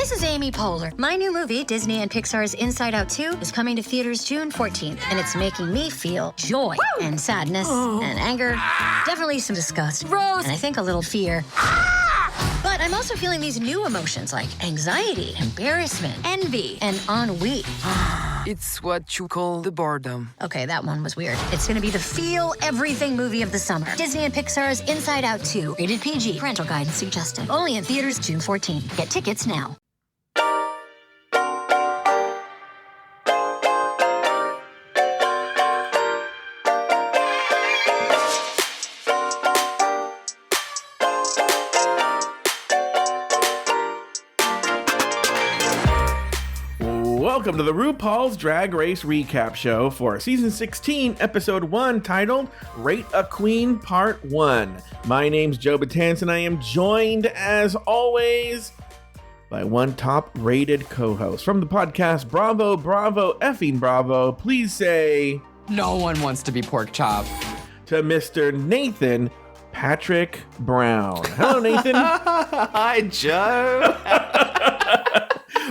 This is Amy Poehler. My new movie, Disney and Pixar's Inside Out 2, is coming to theaters June 14th, and it's making me feel joy and sadness and anger, definitely some disgust, and I think a little fear. But I'm also feeling these new emotions like anxiety, embarrassment, envy, and ennui. It's what you call the boredom. Okay, that one was weird. It's gonna be the feel everything movie of the summer. Disney and Pixar's Inside Out 2, rated PG, parental guidance suggested. Only in theaters June 14th. Get tickets now. Welcome to the RuPaul's Drag Race Recap Show for Season 16, Episode 1, titled Rate a Queen Part 1. My name's Joe Betance, and I am joined, as always, by one top-rated co-host from the podcast, Bravo, effing Bravo. Please say... No one wants to be pork chop. To Mr. Nathan Patrick Brown. Hello, Nathan. Hi, Joe.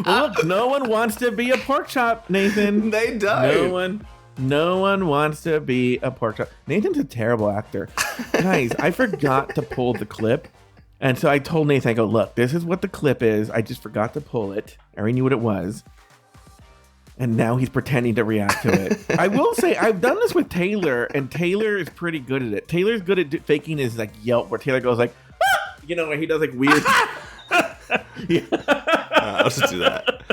Well, look, no one wants to be a pork chop, Nathan. They don't. No one wants to be a pork chop. Nathan's a terrible actor. Guys, I forgot to pull the clip. And so I told Nathan, I go, look, this is what the clip is. I just forgot to pull it. I already knew what it was. And now he's pretending to react to it. I will say, I've done this with Taylor, and Taylor is pretty good at it. Taylor's good at faking his like yelp, where Taylor goes like, ah! You know, where he does like weird... Yeah. I'll just do that.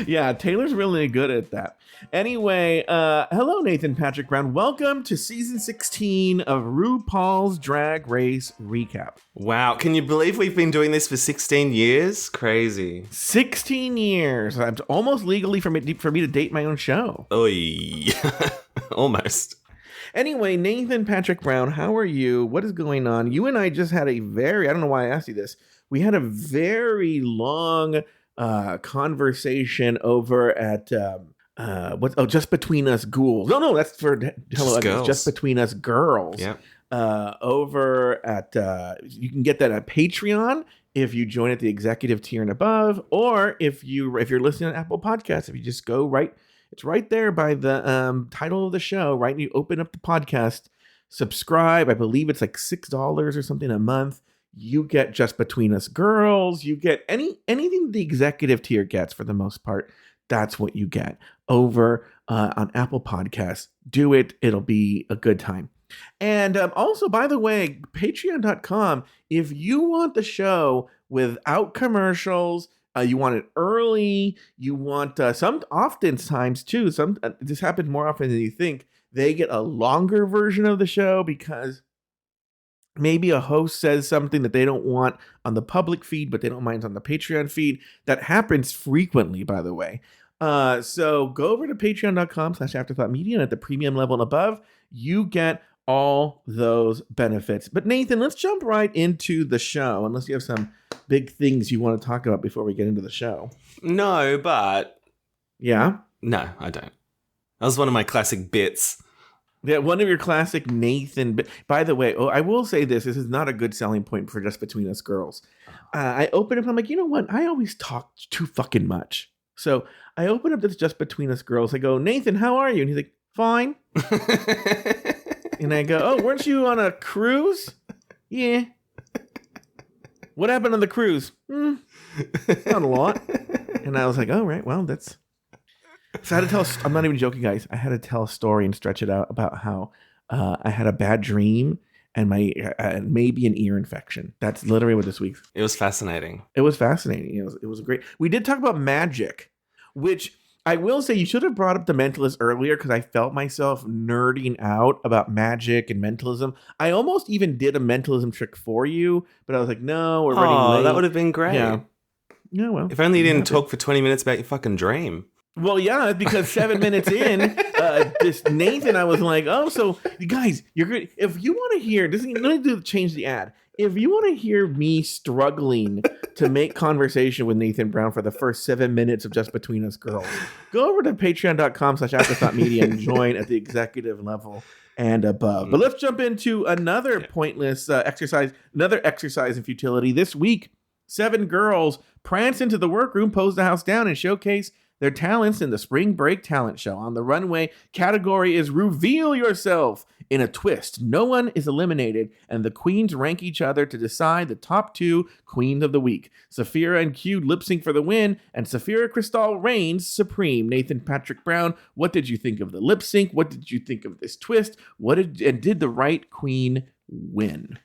Yeah, Taylor's really good at that. Anyway, hello, Nathan Patrick Brown. Welcome to Season 16 of RuPaul's Drag Race Recap. Wow, can you believe we've been doing this for 16 years? Crazy. 16 years. I'm almost legally for me to date my own show. Oy. Almost. Anyway, Nathan Patrick Brown, how are you? What is going on? You and I just had I don't know why I asked you this. We had a very long conversation over at Just Between Us Ghouls. No, that's for Just Between Us Girls. Yeah. Over at you can get that at Patreon if you join at the executive tier and above, or if you're listening on Apple Podcasts, if you just go right, it's right there by the title of the show. Right, and you open up the podcast, subscribe. I believe it's like $6 or something a month. You get Just Between Us Girls. You get anything the executive tier gets for the most part. That's what you get over on Apple Podcasts. Do it. It'll be a good time. And also, by the way, patreon.com, if you want the show without commercials, you want it early, you want oftentimes too, this happens more often than you think, they get a longer version of the show because maybe a host says something that they don't want on the public feed, but they don't mind on the Patreon feed. That happens frequently, by the way. So go over to patreon.com/afterthoughtmedia, and at the premium level and above, you get all those benefits. But Nathan, let's jump right into the show, unless you have some big things you want to talk about before we get into the show. No, but... Yeah? No, I don't. That was one of my classic bits. Yeah, one of your classic Nathan. By the way, I will say this is not a good selling point for Just Between Us Girls. I open up, I'm like, you know what? I always talk too fucking much. So I open up this Just Between Us Girls. I go, Nathan, how are you? And he's like, fine. And I go, oh, weren't you on a cruise? Yeah. What happened on the cruise? Not a lot. And I was like, oh, right, well, that's... So I had to tell, I'm not even joking, guys. I had to tell a story and stretch it out about how I had a bad dream and maybe an ear infection. That's literally what this week. It was fascinating. It was fascinating. It was great. We did talk about magic, which I will say you should have brought up the mentalist earlier because I felt myself nerding out about magic and mentalism. I almost even did a mentalism trick for you, but I was like, no, we're running late. That would have been great. Yeah, well. If only you didn't talk for 20 minutes about your fucking dream. Well, yeah, because 7 minutes in, this Nathan, I was like, oh, so you guys, you're good. If you want to hear, let me change the ad. If you want to hear me struggling to make conversation with Nathan Brown for the first 7 minutes of Just Between Us Girls, go over to patreon.com/afterthoughtmedia and join at the executive level and above. But let's jump into another pointless exercise, another exercise in futility. This week, 7 girls prance into the workroom, pose the house down, and showcase their talents in the Spring Break Talent Show. On the runway, category is Reveal Yourself. In a twist, no one is eliminated, and the queens rank each other to decide the top 2 queens of the week. Saphira and Q lip sync for the win, and Saphira Cristál reigns supreme. Nathan Patrick Brown, what did you think of the lip sync? What did you think of this twist? Did the right queen win?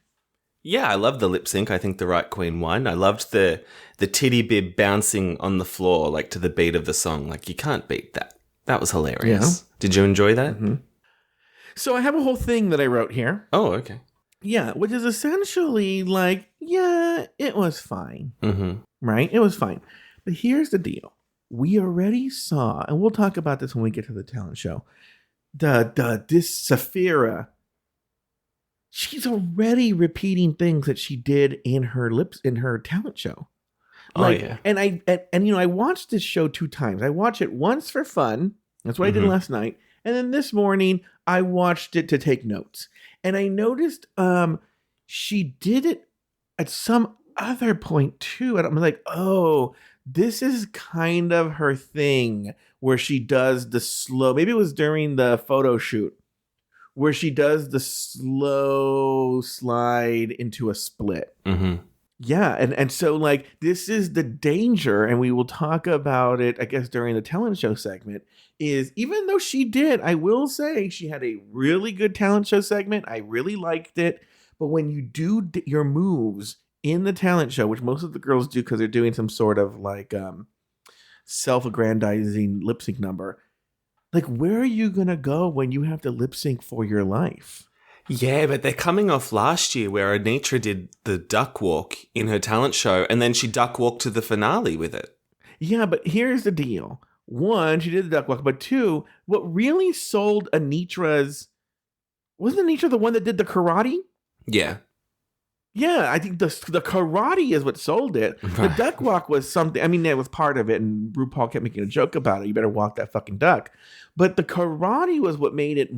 Yeah, I love the lip sync. I think the right queen won. I loved the titty bib bouncing on the floor, like to the beat of the song. Like, you can't beat that. That was hilarious. Yeah. Did you enjoy that? Mm-hmm. So I have a whole thing that I wrote here. Oh, okay. Yeah, which is essentially like, yeah, it was fine. Mm-hmm. Right? It was fine. But here's the deal. We already saw, and we'll talk about this when we get to the talent show, this Saphira, she's already repeating things that she did in her talent show. Like, oh yeah. And I watched this show 2 times. I watched it once for fun. That's what I did last night. And then this morning I watched it to take notes. And I noticed she did it at some other point too. And I'm like, oh, this is kind of her thing where she does the slow, maybe it was during the photo shoot, where she does the slow slide into a split. Mm-hmm. Yeah, and so like this is the danger, and we will talk about it, I guess, during the talent show segment, is even though she did, I will say she had a really good talent show segment. I really liked it. But when you do your moves in the talent show, which most of the girls do because they're doing some sort of like self-aggrandizing lip sync number, like where are you going to go when you have to lip sync for your life? Yeah, but they're coming off last year where Anitra did the duck walk in her talent show, and then she duck walked to the finale with it. Yeah, but here's the deal. 1, she did the duck walk, but 2, what really sold Anitra's... Wasn't Anitra the one that did the karate? Yeah. Yeah, I think the karate is what sold it. The duck walk was something... I mean, that was part of it, and RuPaul kept making a joke about it. You better walk that fucking duck. But the karate was what made it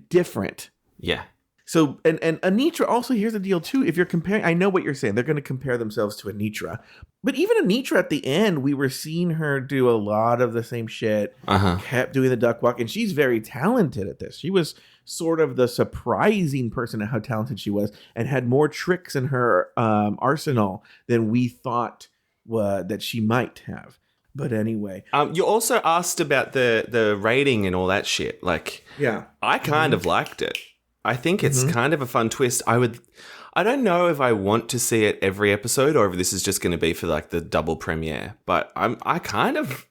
different. Yeah. So, and Anitra, also, here's the deal, too. If you're comparing, I know what you're saying. They're going to compare themselves to Anitra. But even Anitra, at the end, we were seeing her do a lot of the same shit. Kept doing the duck walk. And she's very talented at this. She was sort of the surprising person at how talented she was and had more tricks in her arsenal than we thought that she might have. But anyway. You also asked about the rating and all that shit. Like, yeah, I kind of liked it. I think it's kind of a fun twist. I don't know if I want to see it every episode or if this is just going to be for like the double premiere. But I kind of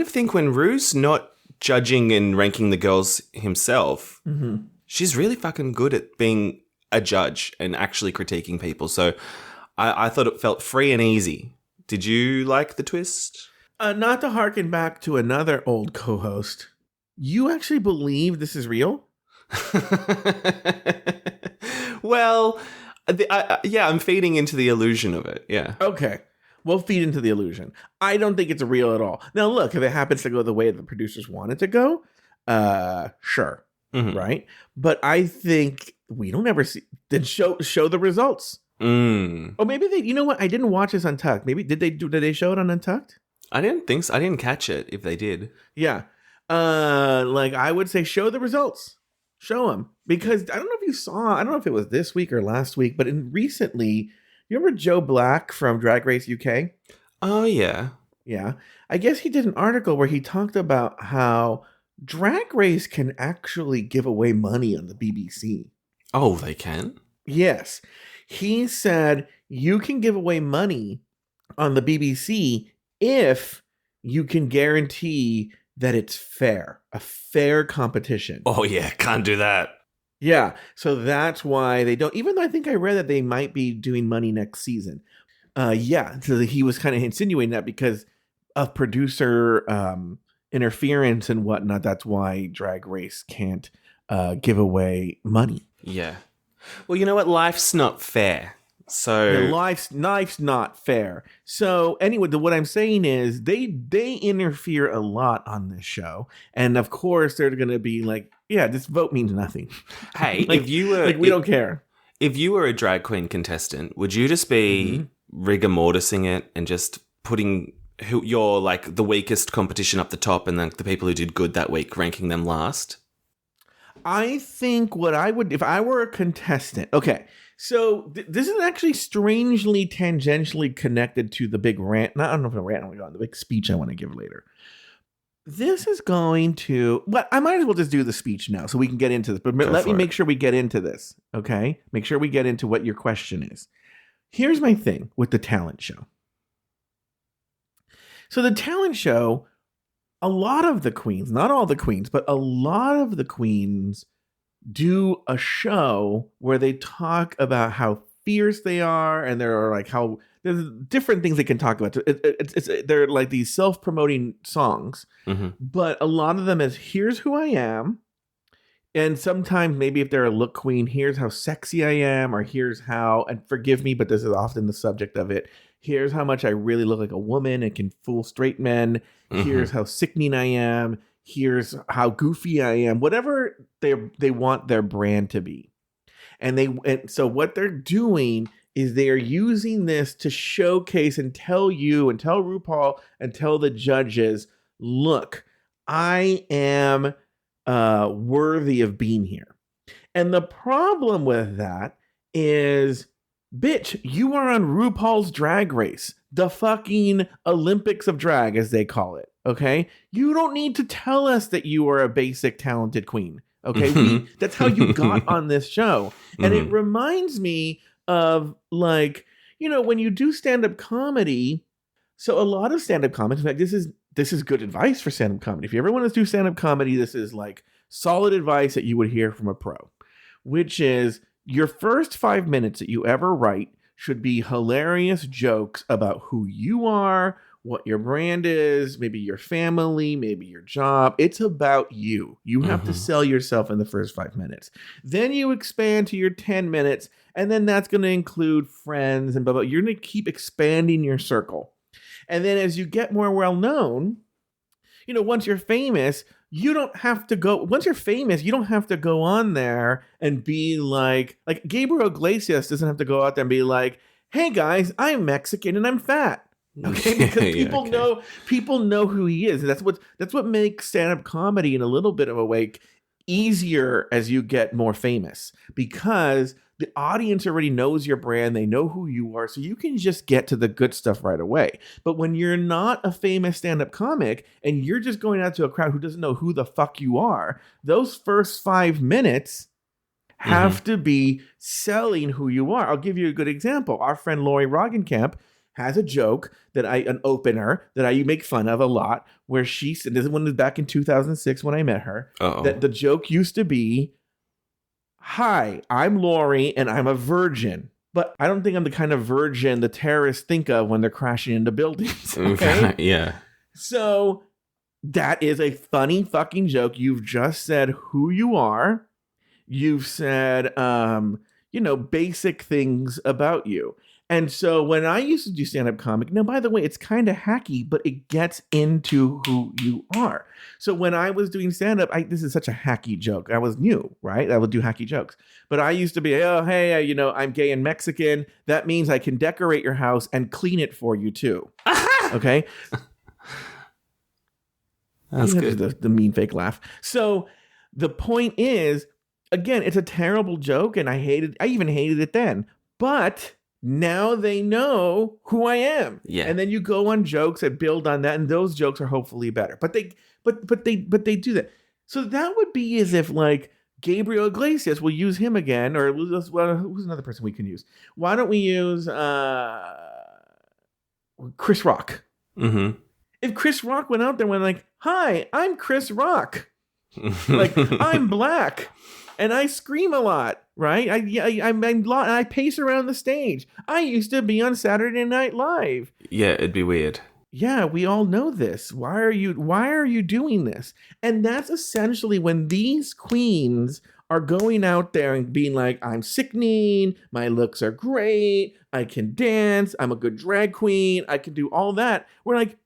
think when Ru's not judging and ranking the girls himself, she's really fucking good at being a judge and actually critiquing people. So I thought it felt free and easy. Did you like the twist? Not to harken back to another old co-host, you actually believe this is real? Well, yeah, I'm feeding into the illusion of it. Yeah. Okay. We'll feed into the illusion. I don't think it's real at all. Now, look, if it happens to go the way the producers want it to go, sure. Right? But I think we don't ever see... Then show the results. Or maybe they... You know what? I didn't watch this Untucked. Maybe... Did they show it on Untucked? I didn't think so. I didn't catch it if they did. Yeah. Like, I would say show the results. Show them. Because I don't know if you saw... I don't know if it was this week or last week, but recently... You remember Joe Black from Drag Race UK? Oh, yeah. Yeah. I guess he did an article where he talked about how Drag Race can actually give away money on the BBC. Oh, they can? Yes. He said you can give away money on the BBC if you can guarantee that it's fair, a fair competition. Oh, yeah. Can't do that. Yeah, so that's why they don't, even though I think I read that they might be doing money next season. Yeah, so he was kind of insinuating that because of producer interference and whatnot, that's why Drag Race can't give away money. Yeah. Well, you know what? Life's not fair. So life's not fair. So anyway, what I'm saying is they interfere a lot on this show, and of course they're going to be like, yeah, this vote means nothing. Hey, like, if you were we don't care. If you were a drag queen contestant, would you just be rigor mortising it and just putting your like the weakest competition up the top and then the people who did good that week ranking them last? I think what I would, if I were a contestant, okay, so this is actually strangely tangentially connected to the big rant. I don't know if a rant, the big speech I want to give later. This is going to, well, I might as well just do the speech now so we can get into this. But let me make sure we get into this, okay? Make sure we get into what your question is. Here's my thing with the talent show. So the talent show, a lot of the queens, not all the queens, but a lot of the queens do a show where they talk about how fierce they are, and there are like how there's different things they can talk about. They're like these self-promoting songs, but a lot of them is here's who I am, and sometimes maybe if they're a look queen, here's how sexy I am, or here's how, and forgive me, but this is often the subject of it. Here's how much I really look like a woman and can fool straight men. Here's how sickening I am. Here's how goofy I am. Whatever they want their brand to be. And so what they're doing is they are using this to showcase and tell you and tell RuPaul and tell the judges, look, I am worthy of being here. And the problem with that is, bitch, you are on RuPaul's Drag Race, the fucking Olympics of drag, as they call it. Okay, you don't need to tell us that you are a basic talented queen. Okay, that's how you got on this show, and it reminds me of, like, you know, when you do stand-up comedy. So a lot of stand-up comics, in fact, this is good advice for stand-up comedy. If you ever want to do stand-up comedy, this is like solid advice that you would hear from a pro, which is your first 5 minutes that you ever write should be hilarious jokes about who you are, what your brand is, maybe your family, maybe your job. It's about you. You have to sell yourself in the first 5 minutes. Then you expand to your 10 minutes, and then that's going to include friends and blah, blah. You're going to keep expanding your circle. And then as you get more well-known, you know, once you're famous, you don't have to go, once you're famous, you don't have to go on there and be like Gabriel Iglesias doesn't have to go out there and be like, hey guys, I'm Mexican and I'm fat. Okay, because people know who he is. And that's what makes stand-up comedy in a little bit of a way easier as you get more famous, because the audience already knows your brand, they know who you are, so you can just get to the good stuff right away. But when you're not a famous stand-up comic and you're just going out to a crowd who doesn't know who the fuck you are, those first 5 minutes have to be selling who you are. I'll give you a good example. Our friend Lori Roggenkamp has a joke an opener that I make fun of a lot, where she said, this one was back in 2006 when I met her, that the joke used to be, hi, I'm Lori and I'm a virgin, but I don't think I'm the kind of virgin the terrorists think of when they're crashing into buildings. Okay? Yeah. So that is a funny fucking joke. You've just said who you are. You've said, basic things about you. And so when I used to do stand-up comic, now, by the way, it's kind of hacky, but it gets into who you are. So when I was doing stand-up, this is such a hacky joke. I was new, right? I would do hacky jokes. But I used to be, oh, hey, I'm gay and Mexican. That means I can decorate your house and clean it for you, too. Okay? That's good. The mean fake laugh. So the point is, again, it's a terrible joke, and I even hated it then. But now they know who I am. Yeah. And then you go on jokes that build on that, and those jokes are hopefully better. But they do that. So that would be as if, like, Gabriel Iglesias, we'll use him again, or who's another person we can use? Why don't we use Chris Rock? If Chris Rock went out there and went like, hi, I'm Chris Rock. Like, I'm black and I scream a lot, right? I pace around the stage. I used to be on Saturday Night Live. Yeah, it'd be weird. Yeah, we all know this. Why are you doing this? And that's essentially when these queens are going out there and being like, I'm sickening, my looks are great, I can dance, I'm a good drag queen, I can do all that. We're like,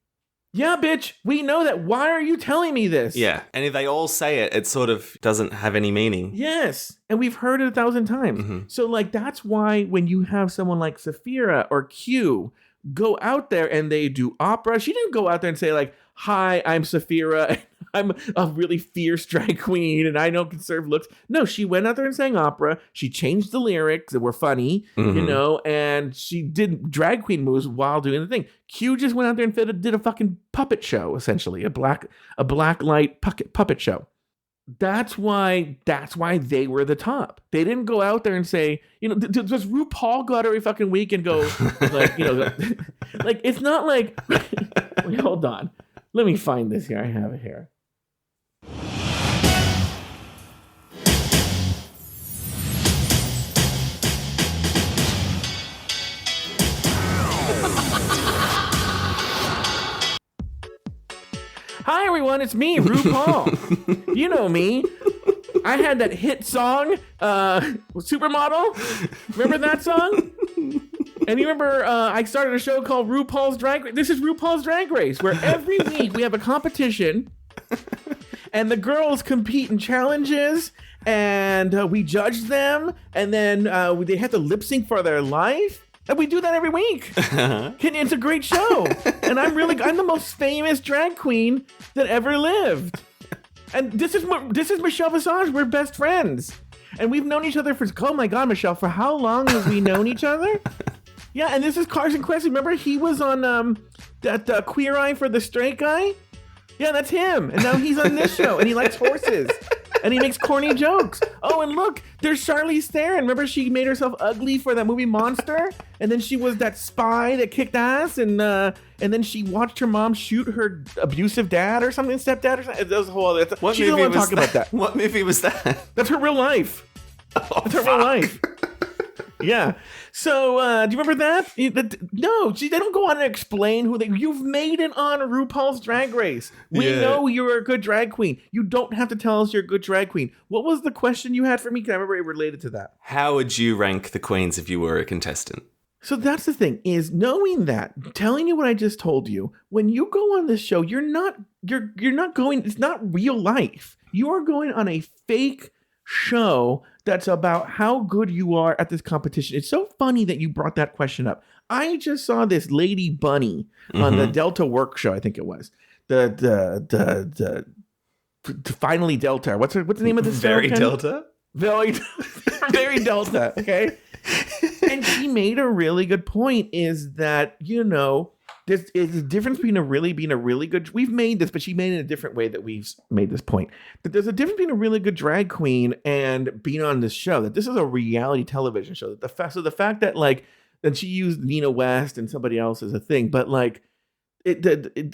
Yeah, bitch, we know that. Why are you telling me this? Yeah. And if they all say it, it sort of doesn't have any meaning. Yes. And we've heard it 1,000 times. So, like, that's why when you have someone like Saphira or Q go out there and they do opera, she didn't go out there and say, like, hi, I'm Saphira. I'm a really fierce drag queen and I don't conserve looks. No, she went out there and sang opera. She changed the lyrics that were funny, you know, and she did drag queen moves while doing the thing. Q just went out there and did a fucking puppet show, essentially, a black light puppet show. That's why they were the top. They didn't go out there and say, you know, does RuPaul go out every fucking week and go, like, you know, like, it's not like, wait, hold on. Let me find this here. I have it here. Hi, everyone. It's me, RuPaul. You know me. I had that hit song, Supermodel. Remember that song? And you remember I started a show called RuPaul's Drag Race. This is RuPaul's Drag Race, where every week we have a competition, and the girls compete in challenges, and we judge them, and then they have to lip sync for their life. And we do that every week. It's a great show. And I'm the most famous drag queen that ever lived. And this is Michelle Visage. We're best friends. And we've known each other for, oh my God, Michelle, for how long have we known each other? Yeah, and this is Carson Quest. Remember he was on that Queer Eye for the Straight Guy? Yeah, that's him. And now he's on this show. And he likes horses. And he makes corny jokes. Oh, and look, there's Charlize Theron. Remember she made herself ugly for that movie Monster? And then she was that spy that kicked ass, and then she watched her mom shoot her abusive dad or something, stepdad or something. That was a whole other. She's the one talking about that. What movie was that? That's her real life. That's her real life. Yeah. So, do you remember that? No, they don't go on and explain who you've made it on RuPaul's Drag Race. We know you're a good drag queen. You don't have to tell us you're a good drag queen. What was the question you had for me? Because I remember it related to that. How would you rank the queens if you were a contestant? So that's the thing, is knowing that, telling you what I just told you, when you go on this show, you're not going, it's not real life. You are going on a fake show that's about how good you are at this competition. It's so funny that you brought that question up. I just saw this Lady Bunny on the Delta Work show, I think it was. The Finally Delta. What's the name of this show? Very Delta? Very Delta, okay? And she made a really good point, is that, you know, there's a difference between being a really good, we've made this, but she made it in a different way that we've made this point, that there's a difference between a really good drag queen and being on this show, that this is a reality television show. So the fact that, like, that she used Nina West and somebody else as a thing, but like,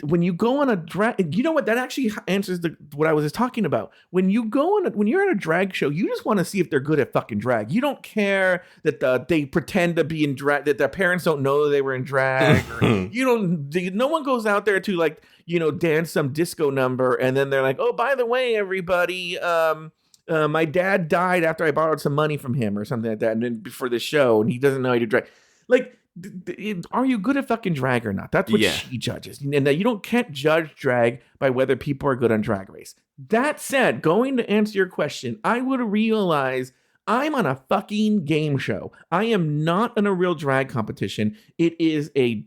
when you go on a drag, you know what? That actually answers what I was just talking about. When you're at a drag show, you just want to see if they're good at fucking drag. You don't care that they pretend to be in drag, that their parents don't know they were in drag. No one goes out there to, like, you know, dance some disco number and then they're like, oh, by the way, everybody, my dad died after I borrowed some money from him or something like that, and then before the show, and he doesn't know how to drag. Like, are you good at fucking drag or not? That's what she judges. And you can't judge drag by whether people are good on Drag Race. That said, going to answer your question, I would realize I'm on a fucking game show. I am not in a real drag competition. It is a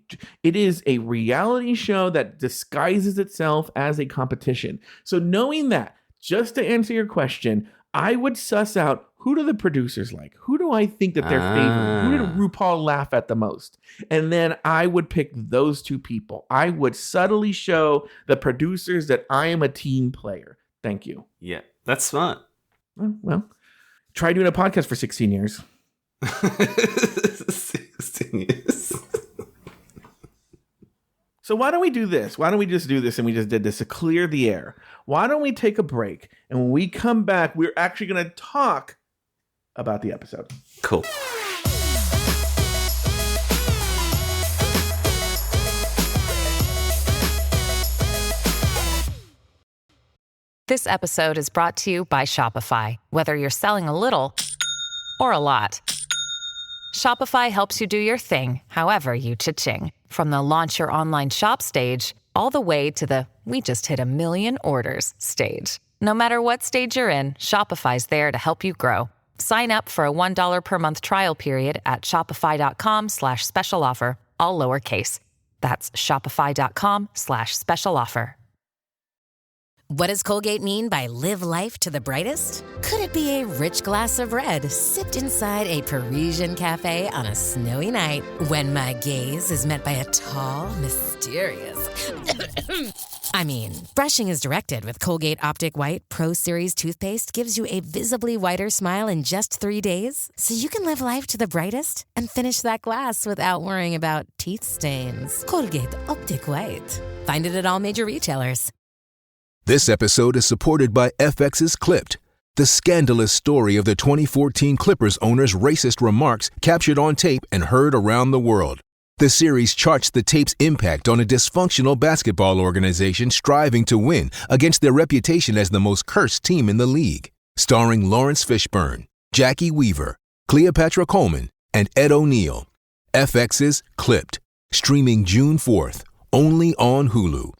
reality show that disguises itself as a competition. So knowing that, just to answer your question, I would suss out, who do the producers like? Who do I think that they're favoring? Who did RuPaul laugh at the most? And then I would pick those two people. I would subtly show the producers that I am a team player. Thank you. Yeah, that's smart. Well, try doing a podcast for 16 years. 16 years. So why don't we do this? Why don't we just do this, and we just did this to clear the air? Why don't we take a break, and when we come back, we're actually going to talk about the episode. Cool. This episode is brought to you by Shopify. Whether you're selling a little or a lot, Shopify helps you do your thing, however you cha-ching. From the launch your online shop stage all the way to the "we just hit 1 million orders" stage. No matter what stage you're in, Shopify's there to help you grow. Sign up for a $1 per month trial period at shopify.com/special offer, all lowercase. That's shopify.com/special offer. What does Colgate mean by live life to the brightest? Could it be a rich glass of red sipped inside a Parisian cafe on a snowy night when my gaze is met by a tall, mysterious... I mean, brushing is directed with Colgate Optic White Pro Series toothpaste gives you a visibly whiter smile in just 3 days, so you can live life to the brightest and finish that glass without worrying about teeth stains. Colgate Optic White. Find it at all major retailers. This episode is supported by FX's Clipped, the scandalous story of the 2014 Clippers owner's racist remarks captured on tape and heard around the world. The series charts the tape's impact on a dysfunctional basketball organization striving to win against their reputation as the most cursed team in the league. Starring Lawrence Fishburne, Jackie Weaver, Cleopatra Coleman, and Ed O'Neill. FX's Clipped, streaming June 4th, only on Hulu.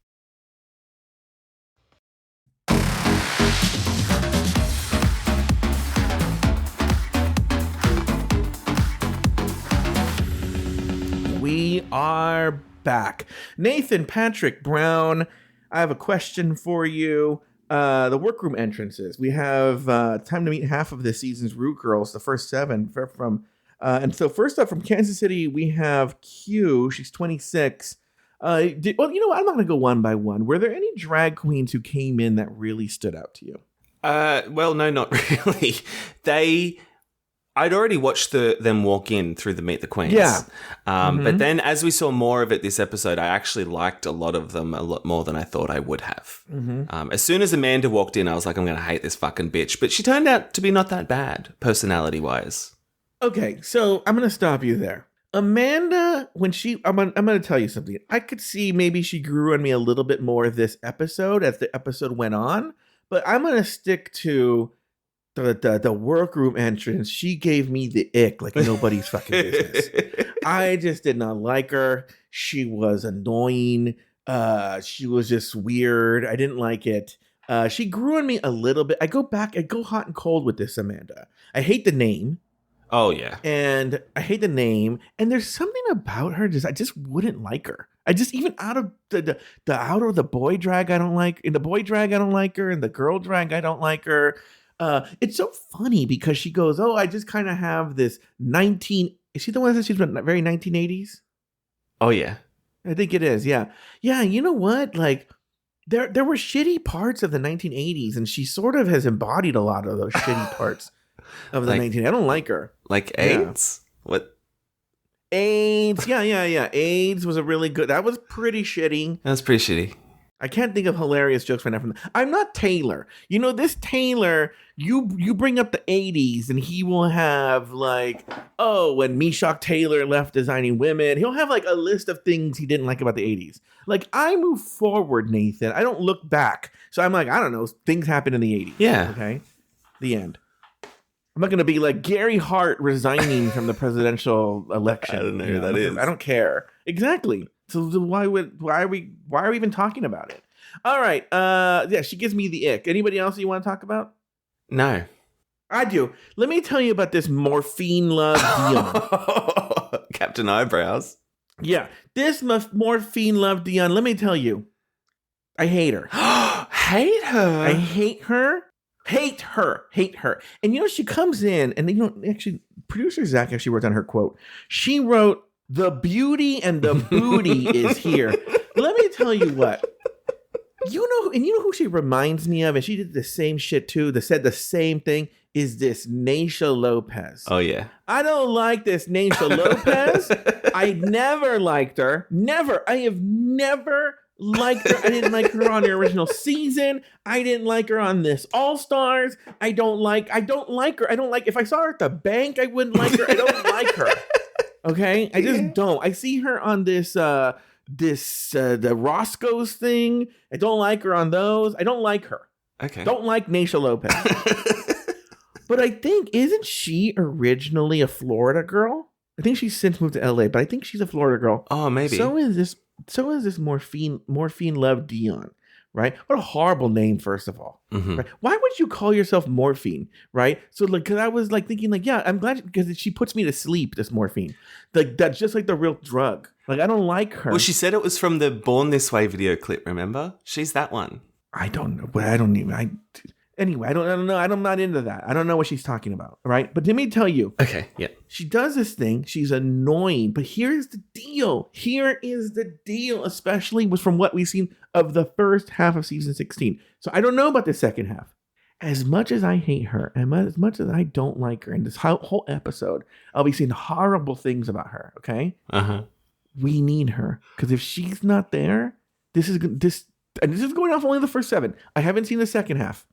We are back. Nathan, Patrick, Brown, I have a question for you. The workroom entrances. We have time to meet half of this season's Root Girls, the first 7 from. And so first up from Kansas City, we have Q. She's 26. I'm not going to go one by one. Were there any drag queens who came in that really stood out to you? Well, no, not really. I'd already watched them walk in through the Meet the Queens. Yeah. But then as we saw more of it this episode, I actually liked a lot of them a lot more than I thought I would have. As soon as Amanda walked in, I was like, I'm going to hate this fucking bitch. But she turned out to be not that bad, personality-wise. Okay, so I'm going to stop you there. Amanda, I'm going to tell you something. I could see maybe she grew on me a little bit more this episode as the episode went on. But I'm going to stick to... The workroom entrance. She gave me the ick like nobody's fucking business. I just did not like her. She was annoying. She was just weird. I didn't like it. She grew on me a little bit. I go hot and cold with this Amanda. I hate the name. Oh yeah. And I hate the name. And there's something about her I just wouldn't like her. I just even out of the boy drag I don't like. In the boy drag I don't like her. In the girl drag I don't like her. It's so funny because she goes, "Oh, I just kind of have this 19." Is she the one that she's been very 1980s? Oh yeah, I think it is. Yeah. You know what? Like there were shitty parts of the 1980s, and she sort of has embodied a lot of those shitty parts of the 1980s. I don't like her. Like AIDS. Yeah. What? AIDS. Yeah. AIDS was a really good. That was pretty shitty. That's pretty shitty. I can't think of hilarious jokes right now from that. I'm not Taylor. You know, this Taylor, you bring up the 80s and he will have like, oh, when Meshack Taylor left designing women, he'll have like a list of things he didn't like about the 80s. Like, I move forward, Nathan. I don't look back. So I'm like, I don't know, things happen in the 80s. Yeah. Okay. The end. I'm not going to be like Gary Hart resigning from the presidential election. I don't know who that is. I don't care. Exactly. So why are we even talking about it? All right. Yeah, she gives me the ick. Anybody else you want to talk about? No. I do. Let me tell you about this morphine love Dion. Captain Eyebrows. Yeah. This morphine love Dion, let me tell you. I hate her. Hate her? I hate her. Hate her. And you know, she comes in and actually producer Zach actually wrote down her quote. She wrote, "The beauty and the booty is here." Let me tell you what. You know who she reminds me of, and she did the same shit too, that said the same thing, is this Naysha Lopez. Oh yeah. I don't like this Naysha Lopez. I never liked her. Never. I have never liked her. I didn't like her on the original season. I didn't like her on this All-Stars. I don't like her. I don't like, if I saw her at the bank, I wouldn't like her. I don't like her. Okay? I just don't. I see her on this the Roscoe's thing. I don't like her on those. I don't like her. Okay. Don't like Naysha Lopez. But I think, isn't she originally a Florida girl? I think she's since moved to LA, but I think she's a Florida girl. Oh, maybe. So is this so is this morphine love Dion, right? What a horrible name, first of all. Right? Why would you call yourself Morphine, right? So like, because I was like thinking like, yeah, I'm glad because she puts me to sleep, this morphine. Like that's just like the real drug. Like I don't like her. Well, she said it was from the Born This Way video clip, remember? She's that one. I don't know, but anyway, I don't know. I'm not into that. I don't know what she's talking about, right? But let me tell you. Okay, yeah. She does this thing. She's annoying. But here's the deal. Here is the deal, especially from what we've seen of the first half of season 16. So I don't know about the second half. As much as I hate her, and as much as I don't like her in this whole episode, I'll be seeing horrible things about her, okay? We need her. Because if she's not there, this is going off only the first 7. I haven't seen the second half.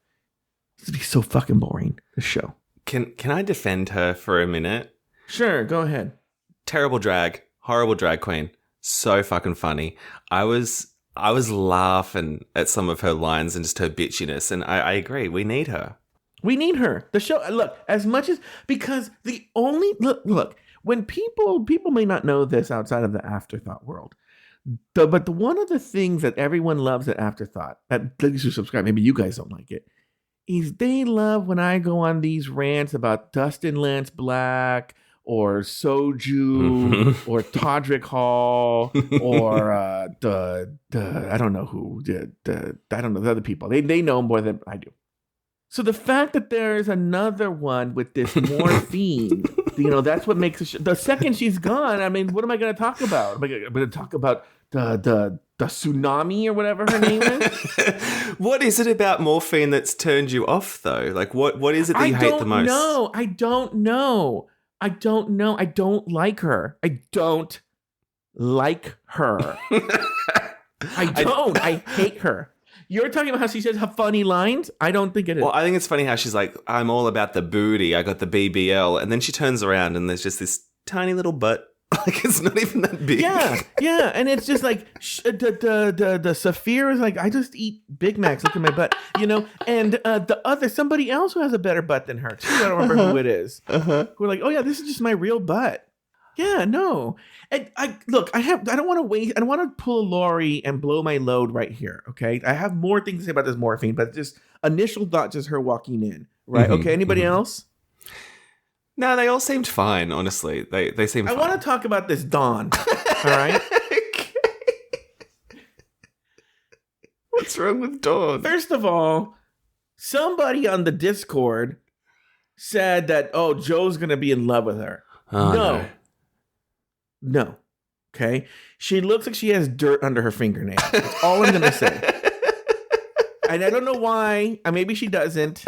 This would be so fucking boring, this show. Can I defend her for a minute? Sure, go ahead. Terrible drag, horrible drag queen. So fucking funny. I was laughing at some of her lines and just her bitchiness, and I agree. We need her. We need her. The show, look, as much as, because the only, look, when people may not know this outside of the Afterthought world, but one of the things that everyone loves at Afterthought, at least you subscribe, maybe you guys don't like it, is they love when I go on these rants about Dustin Lance Black or Soju or Todrick Hall or the I don't know who, I don't know, the other people. They know more than I do. So the fact that there's another one with this morphine, that's what makes the second she's gone. I mean, what am I going to talk about? Am I going to talk about the tsunami or whatever her name is? What is it about morphine that's turned you off, though? Like, what is it that you hate the most? I don't know. I don't like her. I don't like her. I hate her. You're talking about how she says her funny lines? I don't think it is. Well, I think it's funny how she's like, I'm all about the booty. I got the BBL. And then she turns around and there's just this tiny little butt. Like, it's not even that big. Yeah. And it's just like, the Saphir is like, I just eat Big Macs. Look at my butt, And somebody else who has a better butt than her, too. I don't remember who it is. Who are like, oh, yeah, this is just my real butt. Yeah, no. And I don't want to waste. I don't want to pull a Lori and blow my load right here. Okay, I have more things to say about this morphine, but just initial thought, just her walking in, right? Okay, anybody else? No, they all seemed fine. Honestly, they seem. I fine. want to talk about this Dawn. All right. What's wrong with Dawn? First of all, somebody on the Discord said that Joe's gonna be in love with her. No. Okay. She looks like she has dirt under her fingernail. That's all I'm going to say. And I don't know why. Maybe she doesn't.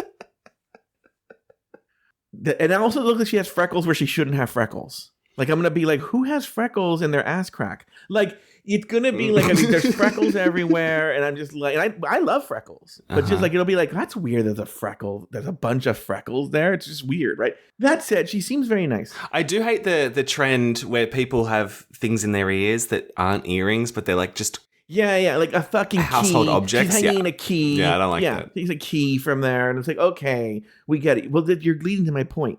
And it also looks like she has freckles where she shouldn't have freckles. Like, I'm going to be like, who has freckles in their ass crack? Like, it's going to be like, there's freckles everywhere. And I'm just like, and I love freckles. But just like, it'll be like, that's weird. There's a bunch of freckles there. It's just weird, right? That said, she seems very nice. I do hate the trend where people have things in their ears that aren't earrings, but they're like just... Yeah, like a fucking household key. objects. She's hanging a key. Yeah, I don't like that. He's a key from there. And it's like, okay, we get it. Well, you're leading to my point.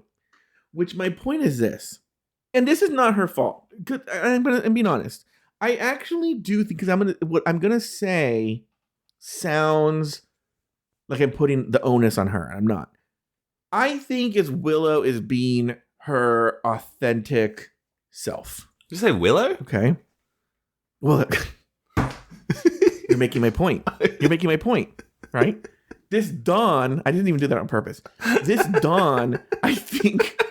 Which my point is this. And this is not her fault. I'm being honest. I actually do think, because what I'm gonna say sounds like I'm putting the onus on her. I'm not. I think it's Willow is being her authentic self. Did you say Willow? Okay. Well, you're making my point. Right? This Dawn, I didn't even do that on purpose. This Dawn, I think,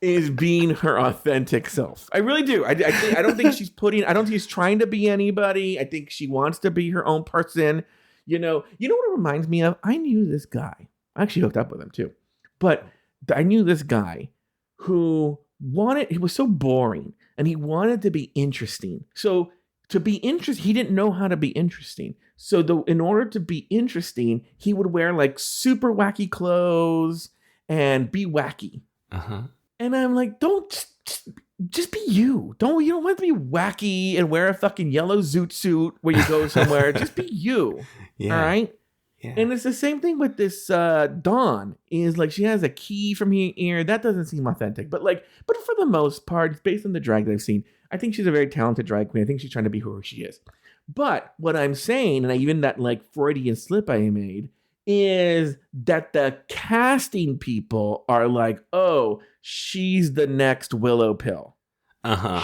is being her authentic self. I really do. I don't think she's I don't think she's trying to be anybody. I think she wants to be her own person. You know what it reminds me of? I knew this guy. I actually hooked up with him too. But I knew this guy who he was so boring and he wanted to be interesting. So to be interesting, he didn't know how to be interesting. So in order to be interesting, he would wear like super wacky clothes and be wacky. And I'm like, don't just be you. You don't want to be wacky and wear a fucking yellow zoot suit where you go somewhere. Just be you. Yeah. All right. Yeah. And it's the same thing with this Dawn. Is like she has a key from her ear. That doesn't seem authentic. But for the most part, based on the drag that I've seen, I think she's a very talented drag queen. I think she's trying to be who she is. But what I'm saying, and even that like Freudian slip I made, is that the casting people are like, oh, she's the next Willow Pill.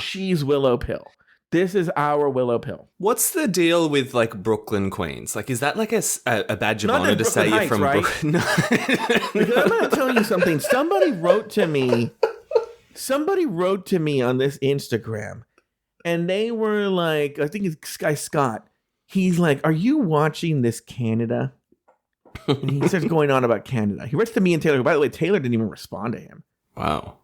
She's Willow Pill. This is our Willow Pill. What's the deal with like Brooklyn Queens? Like, is that like a badge of Not honor to Brooklyn say Heights, you're from right? Brooklyn? Because I'm going to tell you something. Somebody wrote to me on this Instagram, and they were like, I think it's Sky Scott. He's like, are you watching this Canada? And he starts going on about Canada. He writes to me and Taylor. By the way, Taylor didn't even respond to him. Wow.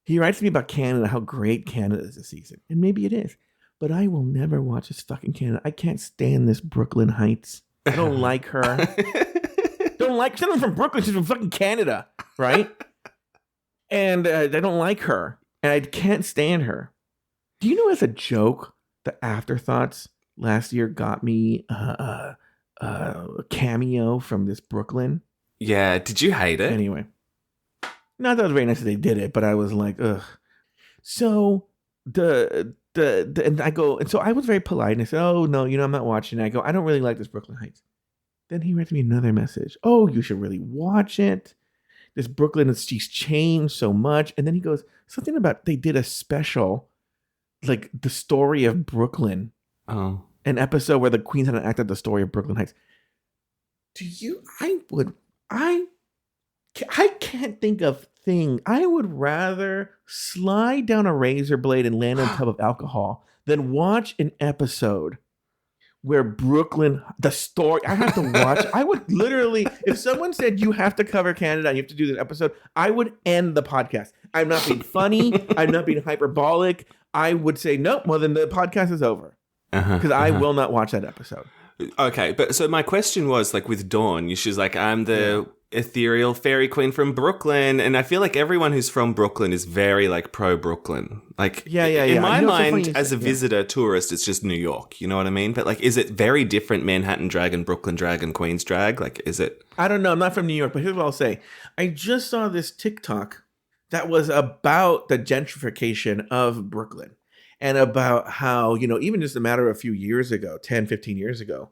He writes to me about Canada, how great Canada is this season. And maybe it is. But I will never watch this fucking Canada. I can't stand this Brooklyn Heights. I don't like her. She's not from Brooklyn. She's from fucking Canada, right? And I don't like her. And I can't stand her. Do you know, as a joke, the Afterthoughts last year got me a cameo from this Brooklyn? Yeah. Did you hate it? Anyway. No, I thought it was very nice that they did it, but I was like, ugh. So and I go, and so I was very polite, and I said, oh, no, I'm not watching it. I go, I don't really like this Brooklyn Heights. Then he writes me another message. Oh, you should really watch it. This Brooklyn, she's changed so much. And then he goes, something about they did a special, like the story of Brooklyn. Oh. An episode where the queens had enacted the story of Brooklyn Heights. I can't think of thing. I would rather slide down a razor blade and land in a tub of alcohol than watch an episode where Brooklyn, the story, I have to watch. I would literally, if someone said you have to cover Canada and you have to do this episode, I would end the podcast. I'm not being funny. I'm not being hyperbolic. I would say, nope, well then the podcast is over. Because I will not watch that episode. Okay, but so my question was, like, with Dawn, she's like, I'm the ethereal fairy queen from Brooklyn, and I feel like everyone who's from Brooklyn is very, like, pro-Brooklyn. Like, in my mind, as a visitor, tourist, it's just New York, you know what I mean? But, like, is it very different Manhattan drag and Brooklyn drag and Queens drag? Like, is it? I don't know. I'm not from New York, but here's what I'll say. I just saw this TikTok that was about the gentrification of Brooklyn. And about how, even just a matter of a few years ago, 10, 15 years ago,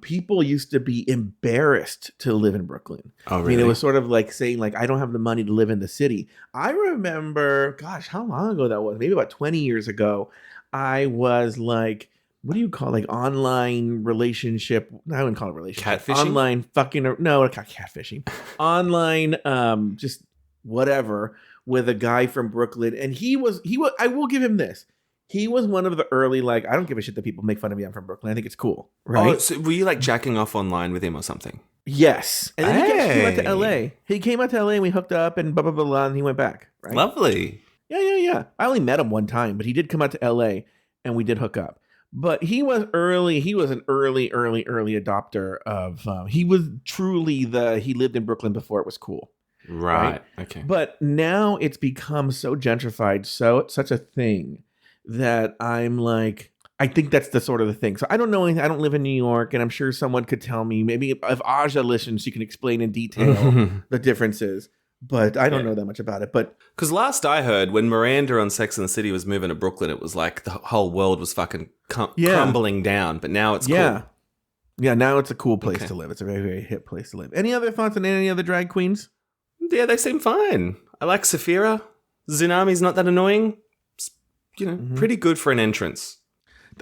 people used to be embarrassed to live in Brooklyn. Oh, really? I mean, it was sort of like saying, like, I don't have the money to live in the city. I remember, gosh, how long ago that was? Maybe about 20 years ago. I was like, what do you call, like, online relationship? I wouldn't call it relationship. Catfishing? Online fucking, no, not catfishing. Online, just whatever, with a guy from Brooklyn. And he was, I will give him this. He was one of the early, like, I don't give a shit that people make fun of me. I'm from Brooklyn. I think it's cool. Right? Oh, so were you like jacking off online with him or something? Yes. And then he came out to LA. He came out to LA and we hooked up and blah, blah, blah, blah, and he went back. Right? Lovely. Yeah. I only met him one time, but he did come out to LA and we did hook up. But he was early. He was an early adopter of, he was truly he lived in Brooklyn before it was cool. Right. Okay. But now it's become so gentrified, such a thing that I'm like, I think that's the sort of the thing. So I don't know anything. I don't live in New York, and I'm sure someone could tell me. Maybe if Aja listens, she can explain in detail the differences. But I don't know that much about it. But because last I heard, when Miranda on Sex and the City was moving to Brooklyn, it was like the whole world was fucking crumbling down. But now it's cool. Yeah, now it's a cool place to live. It's a very, very hip place to live. Any other thoughts on any other drag queens? Yeah, they seem fine. I like Saphira. Zinami's not that annoying. It's, pretty good for an entrance.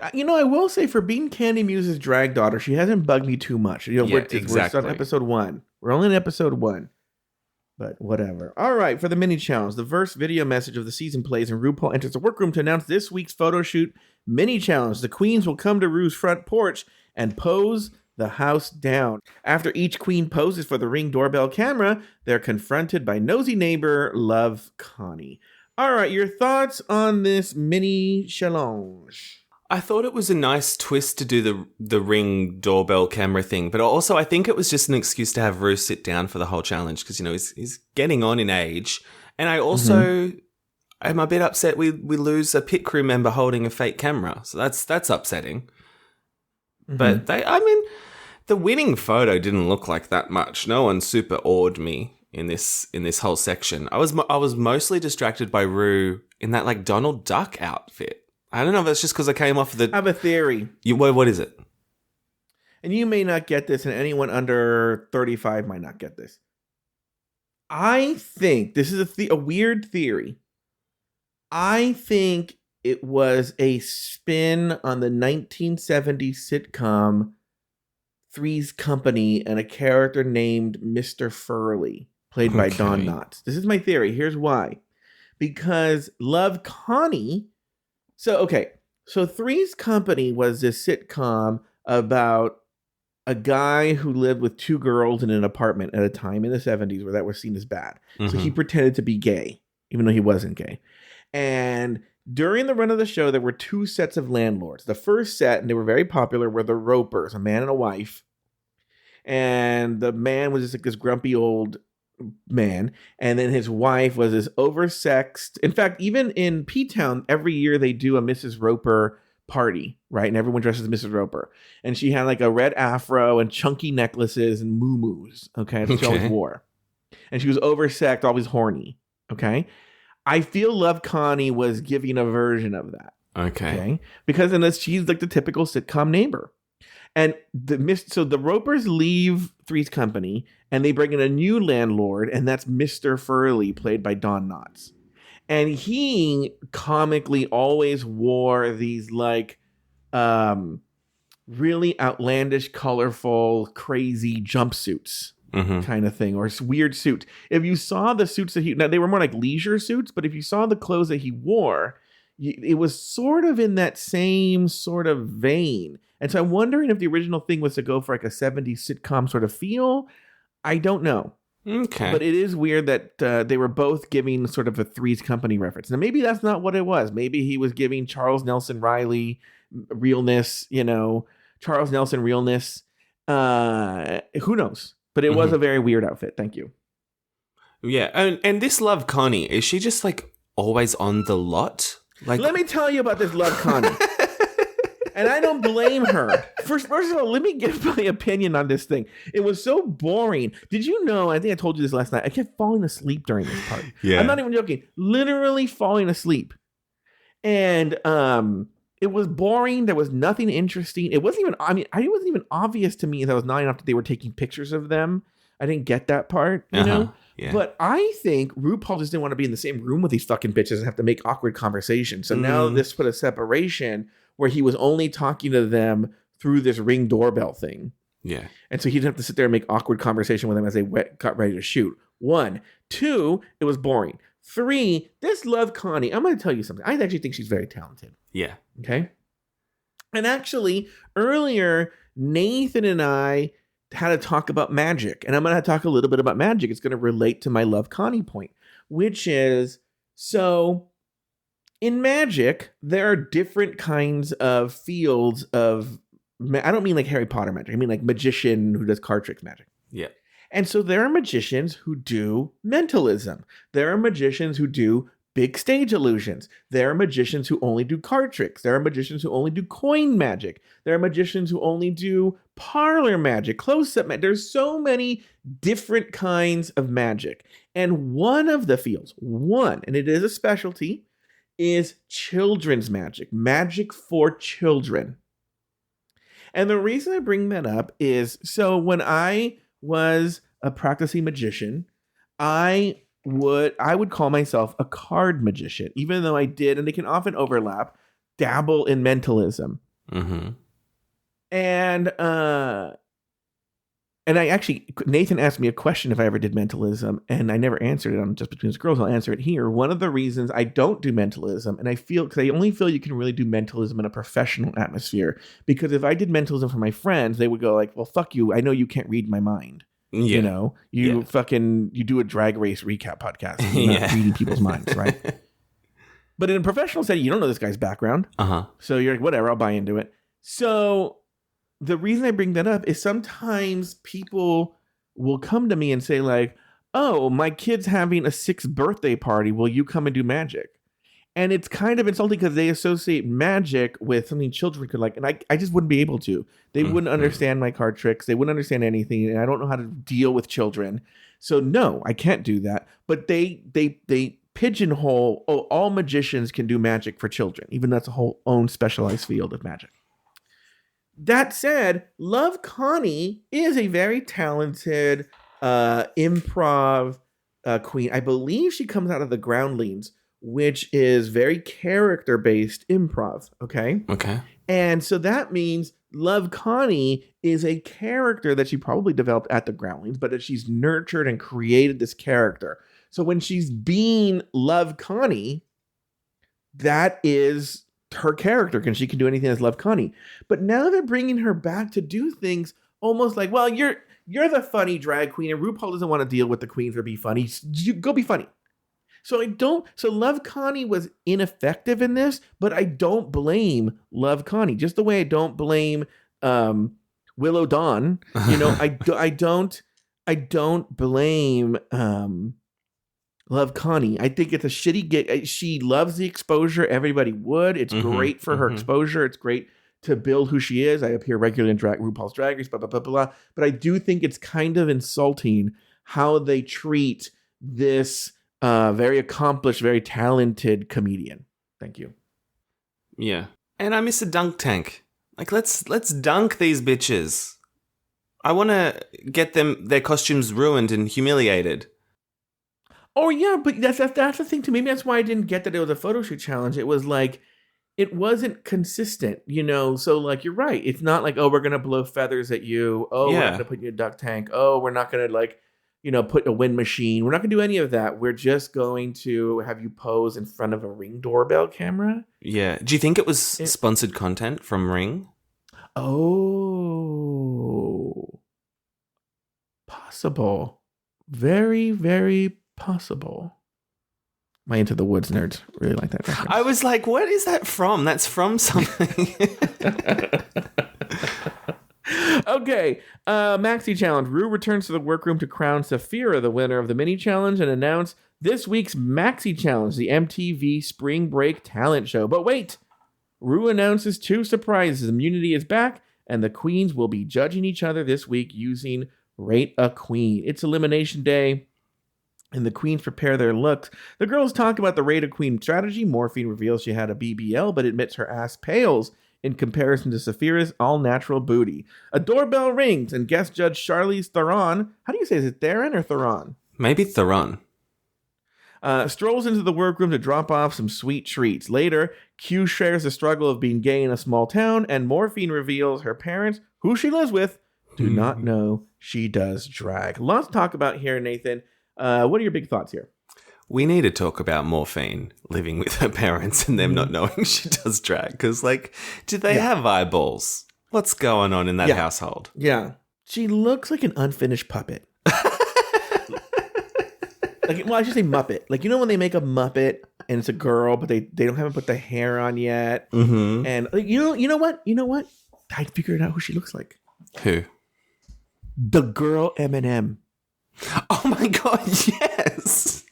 I will say, for being Candy Muse's drag daughter, she hasn't bugged me too much. We're on episode 1. We're only in episode 1. But whatever. All right, for the mini challenge, the verse video message of the season plays, and RuPaul enters the workroom to announce this week's photo shoot mini challenge. The queens will come to Ru's front porch and pose the house down. After each queen poses for the Ring doorbell camera, they're confronted by nosy neighbor Love Connie. All right, your thoughts on this mini challenge? I thought it was a nice twist to do the Ring doorbell camera thing, but also I think it was just an excuse to have Ru sit down for the whole challenge because, he's getting on in age. And I also am a bit upset we lose a pit crew member holding a fake camera. So that's upsetting. But the winning photo didn't look like that much. No one super awed me in this whole section. I was mostly distracted by Ru in that like Donald Duck outfit. I don't know if that's just because I came off the. I have a theory. What is it? And you may not get this, and anyone under 35 might not get this. I think this is a weird theory. I think it was a spin on the 1970s sitcom Three's Company and a character named Mr. Furley, played by Don Knotts. This is my theory. Here's why. Because Love, Connie... So Three's Company was this sitcom about a guy who lived with two girls in an apartment at a time in the 70s where that was seen as bad. Mm-hmm. So he pretended to be gay, even though he wasn't gay. And during the run of the show, there were two sets of landlords. The first set, and they were very popular, were the Ropers, a man and a wife. And the man was just like this grumpy old man. And then his wife was this oversexed. In fact, even in P-Town, every year they do a Mrs. Roper party, right? And everyone dresses as Mrs. Roper. And she had like a red afro and chunky necklaces and moo-moos. Okay. That's what she always wore. And she was oversexed, always horny. Okay. I feel Love, Connie was giving a version of that. Okay. Because in this, she's like the typical sitcom neighbor. And so the Ropers leave Three's Company and they bring in a new landlord, and that's Mr. Furley, played by Don Knotts. And he comically always wore these like really outlandish, colorful, crazy jumpsuits. Mm-hmm. Kind of thing, or weird suit. If you saw the suits that now they were more like leisure suits, but if you saw the clothes that he wore, it was sort of in that same sort of vein. And so I'm wondering if the original thing was to go for like a 70s sitcom sort of feel. I don't know. Okay. But it is weird that they were both giving sort of a Three's Company reference. Now, maybe that's not what it was. Maybe he was giving Charles Nelson Riley realness, Charles Nelson realness. Who knows? But it was a very weird outfit. Thank you. Yeah. And this Love, Connie, is she just like always on the lot? Like, let me tell you about this Love, Connie. And I don't blame her. First of all, let me give my opinion on this thing. It was so boring. Did you know, I think I told you this last night, I kept falling asleep during this part. Yeah. I'm not even joking. Literally falling asleep. And it was boring. There was nothing interesting. It wasn't even obvious to me that it was not enough that they were taking pictures of them. I didn't get that part, you know? Yeah. But I think RuPaul just didn't want to be in the same room with these fucking bitches and have to make awkward conversations. So now this put a separation where he was only talking to them through this Ring doorbell thing. Yeah. And so he didn't have to sit there and make awkward conversation with them as they got ready to shoot. 1. 2, it was boring. 3, this Love, Connie, I'm going to tell you something. I actually think she's very talented. Yeah. Okay. And actually, earlier, Nathan and I had a talk about magic. And I'm going to talk a little bit about magic. It's going to relate to my Love, Connie point, which is, so in magic, there are different kinds of fields of, I don't mean like Harry Potter magic. I mean like magician who does card tricks magic. Yeah. And so there are magicians who do mentalism. There are magicians who do big stage illusions. There are magicians who only do card tricks. There are magicians who only do coin magic. There are magicians who only do parlor magic, close-up magic. There's so many different kinds of magic. And one of the fields, and it is a specialty, is children's magic. Magic for children. And the reason I bring that up is, so when I was a practicing magician, I would call myself a card magician, even though I did, and they can often overlap, dabble in mentalism. Mm-hmm. And I actually, Nathan asked me a question if I ever did mentalism, and I never answered it on Just Between Us Girls. I'll answer it here. One of the reasons I don't do mentalism, and because I only feel you can really do mentalism in a professional atmosphere, because if I did mentalism for my friends, they would go like, well, fuck you. I know you can't read my mind. Yeah. You do a Drag Race recap podcast. You're not reading people's minds, right? But in a professional setting, you don't know this guy's background. So you're like, whatever, I'll buy into it. So the reason I bring that up is sometimes people will come to me and say like, oh, my kid's having a 6th birthday party. Will you come and do magic? And it's kind of insulting because they associate magic with something children could like. And I just wouldn't be able to. They wouldn't understand my card tricks. They wouldn't understand anything. And I don't know how to deal with children. So no, I can't do that. But they pigeonhole, all magicians can do magic for children, even though that's a whole own specialized field of magic. That said, Love Connie is a very talented improv queen. I believe she comes out of the Groundlings, which is very character-based improv, okay? Okay. And so that means Love Connie is a character that she probably developed at the Groundlings, but that she's nurtured and created this character. So when she's being Love Connie, that is her character, and she can do anything as Love Connie. But now they're bringing her back to do things almost like, well, you're the funny drag queen, and RuPaul doesn't want to deal with the queens or be funny. You go be funny. So Love Connie was ineffective in this, but I don't blame Love Connie. Just the way I don't blame Willow Dawn. I don't blame Love Connie. I think it's a shitty gig. She loves the exposure. Everybody would. It's great for her exposure. It's great to build who she is. I appear regularly in RuPaul's Drag Race, blah, blah, blah, blah. But I do think it's kind of insulting how they treat this very accomplished, very talented comedian. Thank you. Yeah. And I miss a dunk tank. Like, let's dunk these bitches. I want to get their costumes ruined and humiliated. Oh, yeah, but that's the thing too. Maybe that's why I didn't get that it was a photo shoot challenge. It was like, it wasn't consistent, So, like, you're right. It's not like, oh, we're going to blow feathers at you. Oh, we're not going to put you in a duck tank. Oh, we're not going to, put a wind machine. We're not going to do any of that. We're just going to have you pose in front of a Ring doorbell camera. Yeah. Do you think it was sponsored content from Ring? Oh. Possible. Very, very possible. My Into the Woods nerds really like that reference. I was like, what is that from? That's from something. Okay, Maxi Challenge. Rue returns to the workroom to crown Saphira the winner of the mini challenge and announce this week's Maxi Challenge, the MTV Spring Break talent show. But wait, Rue announces 2 surprises. Immunity is back, and the queens will be judging each other this week using Rate a Queen. It's Elimination Day, and the queens prepare their looks. The girls talk about the Rate a Queen strategy. Morphine reveals she had a BBL, but admits her ass pales in comparison to Saphira's all-natural booty. A doorbell rings, and guest judge Charlize Theron, how do you say, is it Theron or Theron? Maybe Theron. Strolls into the workroom to drop off some sweet treats. Later, Q shares the struggle of being gay in a small town, and Morphine reveals her parents, who she lives with, do not know she does drag. Lots to talk about here, Nathan. What are your big thoughts here? We need to talk about Morphine living with her parents and them not knowing she does drag. Because, do they have eyeballs? What's going on in that household? Yeah. She looks like an unfinished puppet. I should say Muppet. When they make a Muppet and it's a girl, but they haven't put the hair on yet. Mm-hmm. And you know what? I figured out who she looks like. Who? The girl Eminem. Oh my God, yes.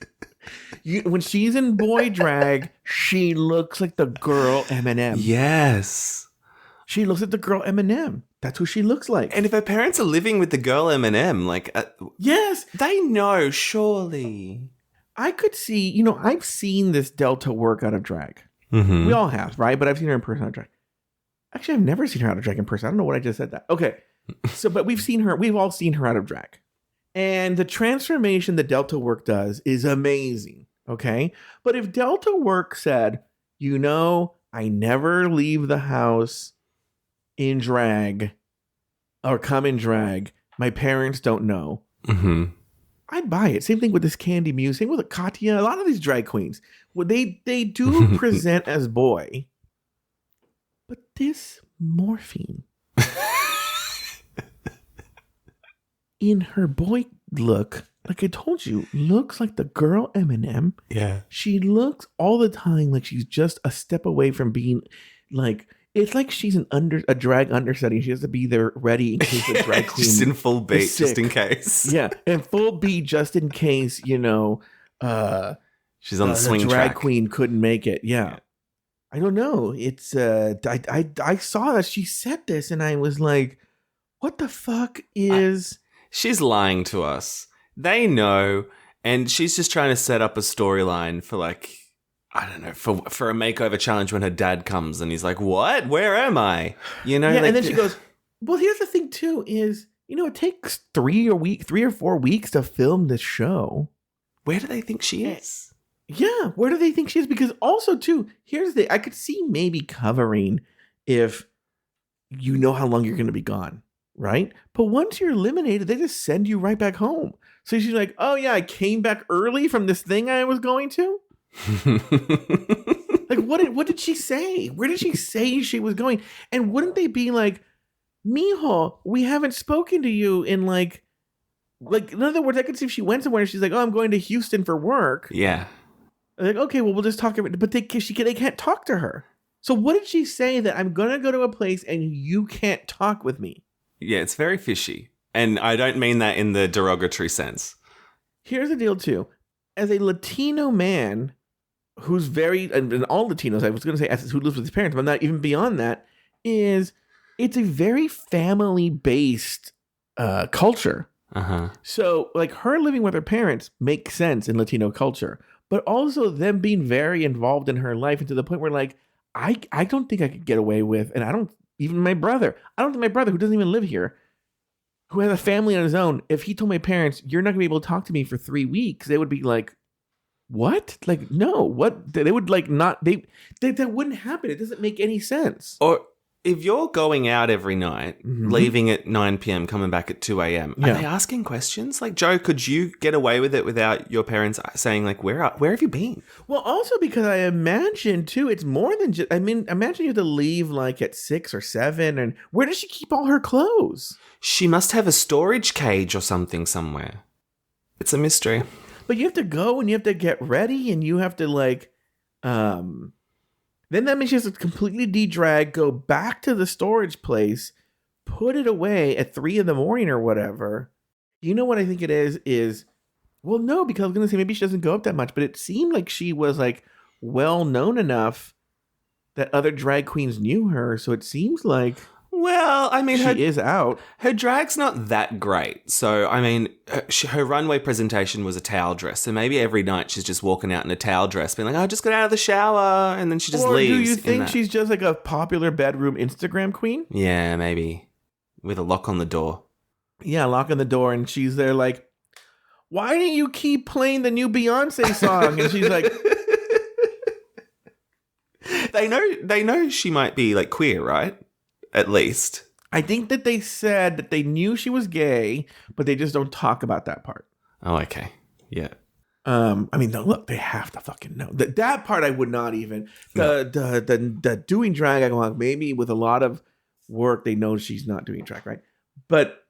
When she's in boy drag, she looks like the girl Eminem. Yes. She looks like the girl Eminem. That's who she looks like. And if her parents are living with the girl Eminem, yes, they know, surely. I could see, I've seen this Delta work out of drag. Mm-hmm. We all have, right? But I've seen her in person out of drag. Actually, I've never seen her out of drag in person. I don't know what I just said that. Okay. But we've all seen her out of drag. And the transformation that Delta work does is amazing. Okay. But if Delta work said, I never leave the house in drag or come in drag, my parents don't know. Mm-hmm. I'd buy it. Same thing with this Candy Muse. Same with Katya. A lot of these drag queens, they do present as boy. But this Morphine in her boy look, like I told you, looks like the girl Eminem. Yeah. She looks all the time like she's just a step away from being it's like she's a drag understudy. She has to be there ready in case the drag queen just in full beat, just in case. Yeah, in full beat, just in case, she's on the swing the drag track. Queen couldn't make it. Yeah. I don't know. It's I saw that she said this and I was like, what the fuck is... She's lying to us. They know, And she's just trying to set up a storyline for like, I don't know, for a makeover challenge when her dad comes and he's like, what? Where am I? You know? Yeah, like, and then she goes, well, here's the thing too is, it takes 3 or 4 weeks to film this show. where do they think she is? Yeah, where do they think she is? Because also too, I could see maybe covering if you know how long you're going to be gone, right? But once you're eliminated, they just send you right back home. So she's like, oh yeah, I came back early from this thing I was going to. Like, what did she say? Where did she say she was going? And wouldn't they be like, Mijo, we haven't spoken to you in like in other words, I could see if she went somewhere and she's like, oh, I'm going to Houston for work. Yeah. Like, okay, well, we'll just talk. But they can't talk to her. So what did she say that I'm going to go to a place and you can't talk with me? Yeah, it's very fishy. And I don't mean that in the derogatory sense. Here's the deal, too. As a Latino man who's and all Latinos, I was going to say who lives with his parents, but I'm not even beyond that, it's a very family-based culture. Uh-huh. So, like, her living with her parents makes sense in Latino culture, but also them being very involved in her life and to the point where, like, I don't think I could get away with, and I don't think my brother, who doesn't even live here, who has a family on his own, if he told my parents, you're not going to be able to talk to me for 3 weeks, they would be like, what? Like, no, what? They would, like, not, that wouldn't happen. It doesn't make any sense. Or if you're going out every night, leaving at 9 p.m., coming back at 2 a.m., are they asking questions? Like, Joe, could you get away with it without your parents saying, like, where have you been? Well, also because I imagine, too, it's more than just, imagine you have to leave, like, at 6 or 7, and where does she keep all her clothes? She must have a storage cage or something somewhere. It's a mystery. But you have to go and you have to get ready and you have to, like, then that means she has to completely de-drag, go back to the storage place, put it away at 3 a.m. or whatever. You know what I think it is, well, no, because I was going to say maybe she doesn't go up that much, but it seemed like she was, like, well-known enough that other drag queens knew her, so it seems like... Well, I mean, she is out. Her drag's not that great. So, I mean, her runway presentation was a towel dress. So maybe every night she's just walking out in a towel dress, being like, I just got out of the shower. And then she just leaves. Or do you think she's just like a popular bedroom Instagram queen? Yeah, maybe. With a lock on the door. Yeah, lock on the door. And she's there like, why didn't you keep playing the new Beyonce song? And she's like... They know she might be, like, queer, right? At least. I think that they said that they knew she was gay, but they just don't talk about that part. Oh, okay. Yeah. Look, they have to fucking know. That part I would not even. The doing drag, I go, maybe with a lot of work, they know she's not doing drag, right? But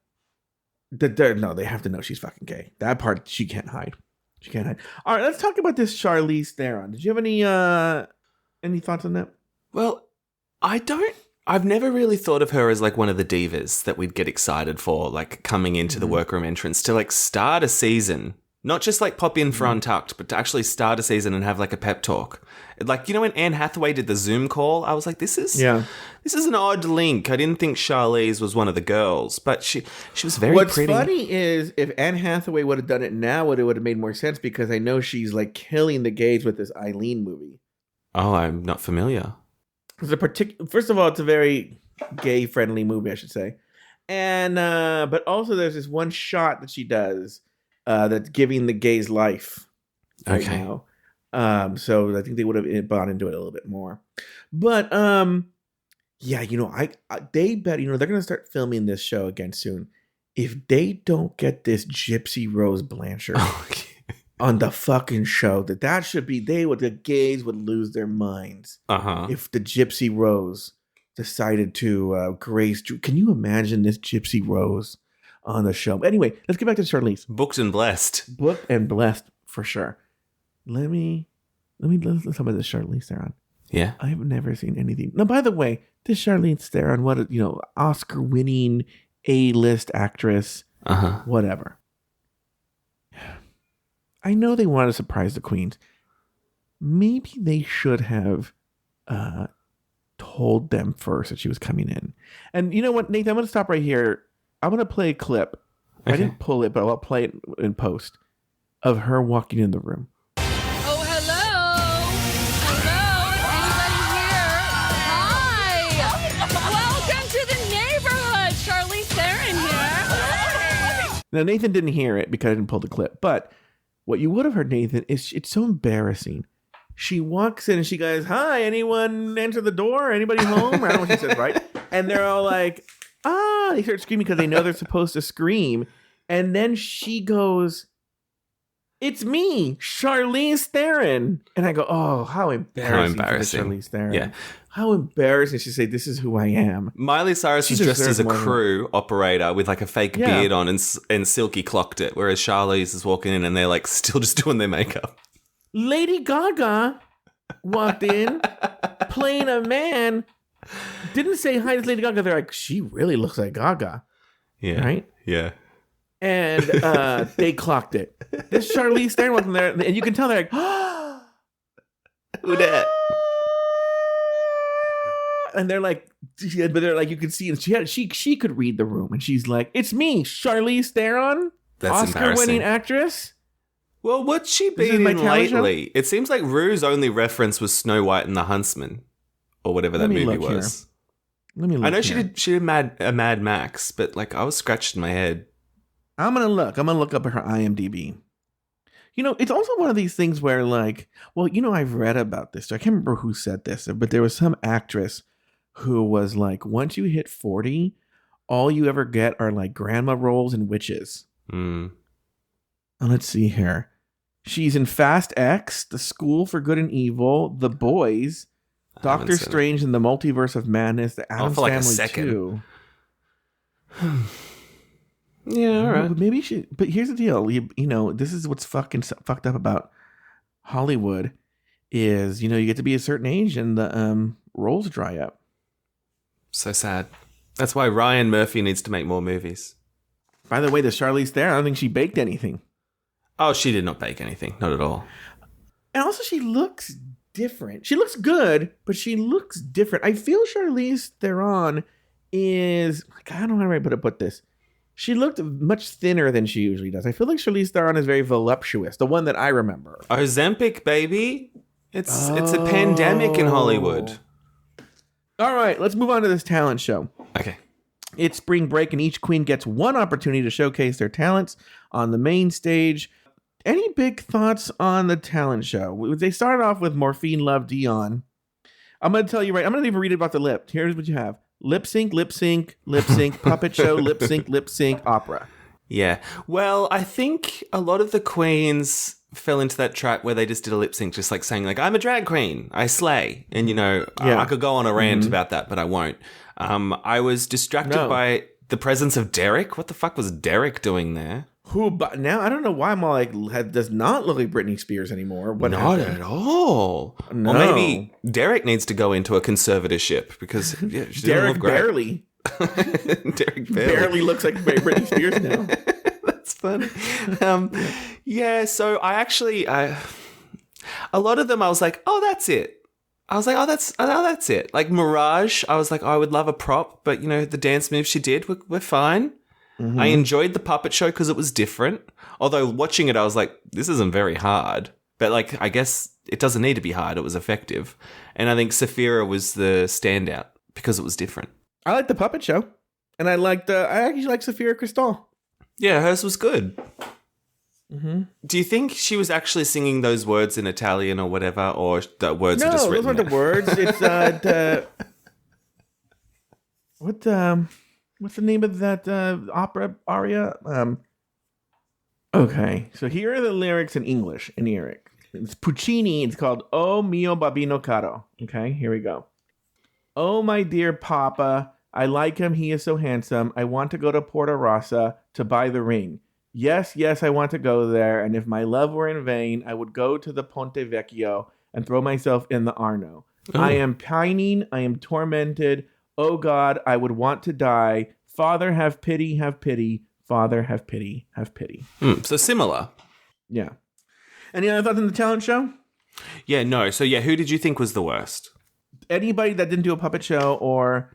no, they have to know she's fucking gay. That part, she can't hide. She can't hide. All right, let's talk about this Charlize Theron. Did you have any thoughts on that? Well, I've never really thought of her as like one of the divas that we'd get excited for, like coming into the workroom entrance to like start a season, not just like pop in for Untucked, but to actually start a season and have like a pep talk. Like, when Anne Hathaway did the Zoom call, I was like, this is an odd link. I didn't think Charlize was one of the girls, but she was very pretty. What's funny is if Anne Hathaway would have done it now, it would have made more sense because I know she's like killing the gays with this Eileen movie. Oh, I'm not familiar. First of all, it's a very gay-friendly movie, I should say. And but also there's this one shot that she does that's giving the gays life right now. So I think they would have bought into it a little bit more. But they bet, they're going to start filming this show again soon. If they don't get this Gypsy Rose Blanchard on the fucking show, that should be, the gays would lose their minds. If the Gypsy Rose decided to grace. Can you imagine this Gypsy Rose on the show? Anyway, let's get back to Charlize. Booked and blessed. Booked and blessed for sure. Let's talk about this Charlize Theron. Yeah. I've never seen anything. Now, by the way, this Charlize Theron, Oscar-winning A-list actress, whatever. I know they want to surprise the queens. Maybe they should have told them first that she was coming in. And you know what, Nathan? I'm going to stop right here. I'm going to play a clip. Okay. I didn't pull it, but I'll play it in post of her walking in the room. Oh, hello. Hello. Is anybody here? Hi. Welcome to the neighborhood. Charlize Theron here. Now, Nathan didn't hear it because I didn't pull the clip, but what you would have heard, Nathan, is it's so embarrassing. She walks in and she goes, "Hi, anyone enter the door? Anybody home?" I don't know what she says, right? And they're all like, "Ah!" They start screaming because they know they're supposed to scream. And then she goes, "It's me, Charlize Theron." And I go, "Oh, how embarrassing for Charlize Theron." Yeah. How embarrassing. She say, "This is who I am." Miley Cyrus was dressed as a crew operator with like a fake beard on, and Silky clocked it, whereas Charlize is walking in and they're like still just doing their makeup. Lady Gaga walked in playing a man. Didn't say hi to Lady Gaga. They're like, "She really looks like Gaga." Yeah. Right? Yeah. And they clocked it. This Charlize Theron walked in there, and you can tell they're like, Who dat? And they're like, but they're like, you can see, and she could read the room, and she's like, "It's me, Charlize Theron, That's Oscar-winning actress." Well, what's she been in lately? It seems like Rue's only reference was Snow White and the Huntsman, or whatever that movie was. Let me look. I know she did Mad Max, but like I was scratching my head. I'm gonna look up her IMDb. You know, it's also one of these things where, like, well, you know, I've read about this. I can't remember who said this, but there was some actress who was like, once you hit 40, all you ever get are like grandma roles and witches. Let's see here. She's in Fast X, The School for Good and Evil, The Boys, Doctor Strange and the Multiverse of Madness, The Addams Family 2. Yeah, all right. But maybe she. But here's the deal. You know, this is what's fucked up about Hollywood is, you know, you get to be a certain age and the roles dry up. So sad. That's why Ryan Murphy needs to make more movies. By the way, the Charlize Theron, I don't think she baked anything. Oh, she did not bake anything. Not at all. And also, she looks different. She looks good, but she looks different. I feel Charlize Theron is, I don't know how to put this. She looked much thinner than she usually does. I feel like Charlize Theron is very voluptuous, the one that I remember. Ozempic, baby. It's a pandemic in Hollywood. All right, let's move on to this talent show. Okay. It's spring break, and each queen gets one opportunity to showcase their talents on the main stage. Any big thoughts on the talent show? They started off with Morphine Love Dion. I'm going to tell you right. I'm going to even read about the lip. Here's what you have. Lip sync, puppet show, lip sync, opera. Yeah. Well, I think a lot of the queens fell into that trap where they just did a lip sync, just like saying like, "I'm a drag queen, I slay." And, you know, I could go on a rant about that, but I won't. I was distracted by the presence of Derek. What the fuck was Derek doing there? Who, but now I don't know why I'm all like, does not look like Britney Spears anymore. What not happened? At all. No. Or maybe Derek needs to go into a conservatorship because she Derek barely. Derek barely looks like Britney Spears now. That's funny. Yeah, so I actually, a lot of them I was like, oh, that's it. I was like, oh, that's it. Like Mirage, I was like, oh, I would love a prop, but you know, the dance moves she did were fine. Mm-hmm. I enjoyed the puppet show because it was different. Although watching it, I was like, this isn't very hard. But like, I guess it doesn't need to be hard. It was effective. And I think Saphira was the standout because it was different. I liked the puppet show. And I actually like Saphira Cristall. Yeah, hers was good. Mm-hmm. Do you think she was actually singing those words in Italian or whatever, or the words are just written? No, those aren't the words. It's what's the name of that opera aria? Okay, so here are the lyrics in English. It's Puccini. It's called "O mio babbino caro." Okay, here we go. "Oh, my dear Papa, I like him. He is so handsome. I want to go to Porta Rossa to buy the ring. Yes, I want to go there. And if my love were in vain, I would go to the Ponte Vecchio and throw myself in the Arno. Oh. I am pining. I am tormented. Oh God, I would want to die. Father, have pity, have pity. Father, have pity, have pity." So similar. Yeah. Any other thoughts on the talent show? Yeah, no. So yeah, who did you think was the worst? Anybody that didn't do a puppet show or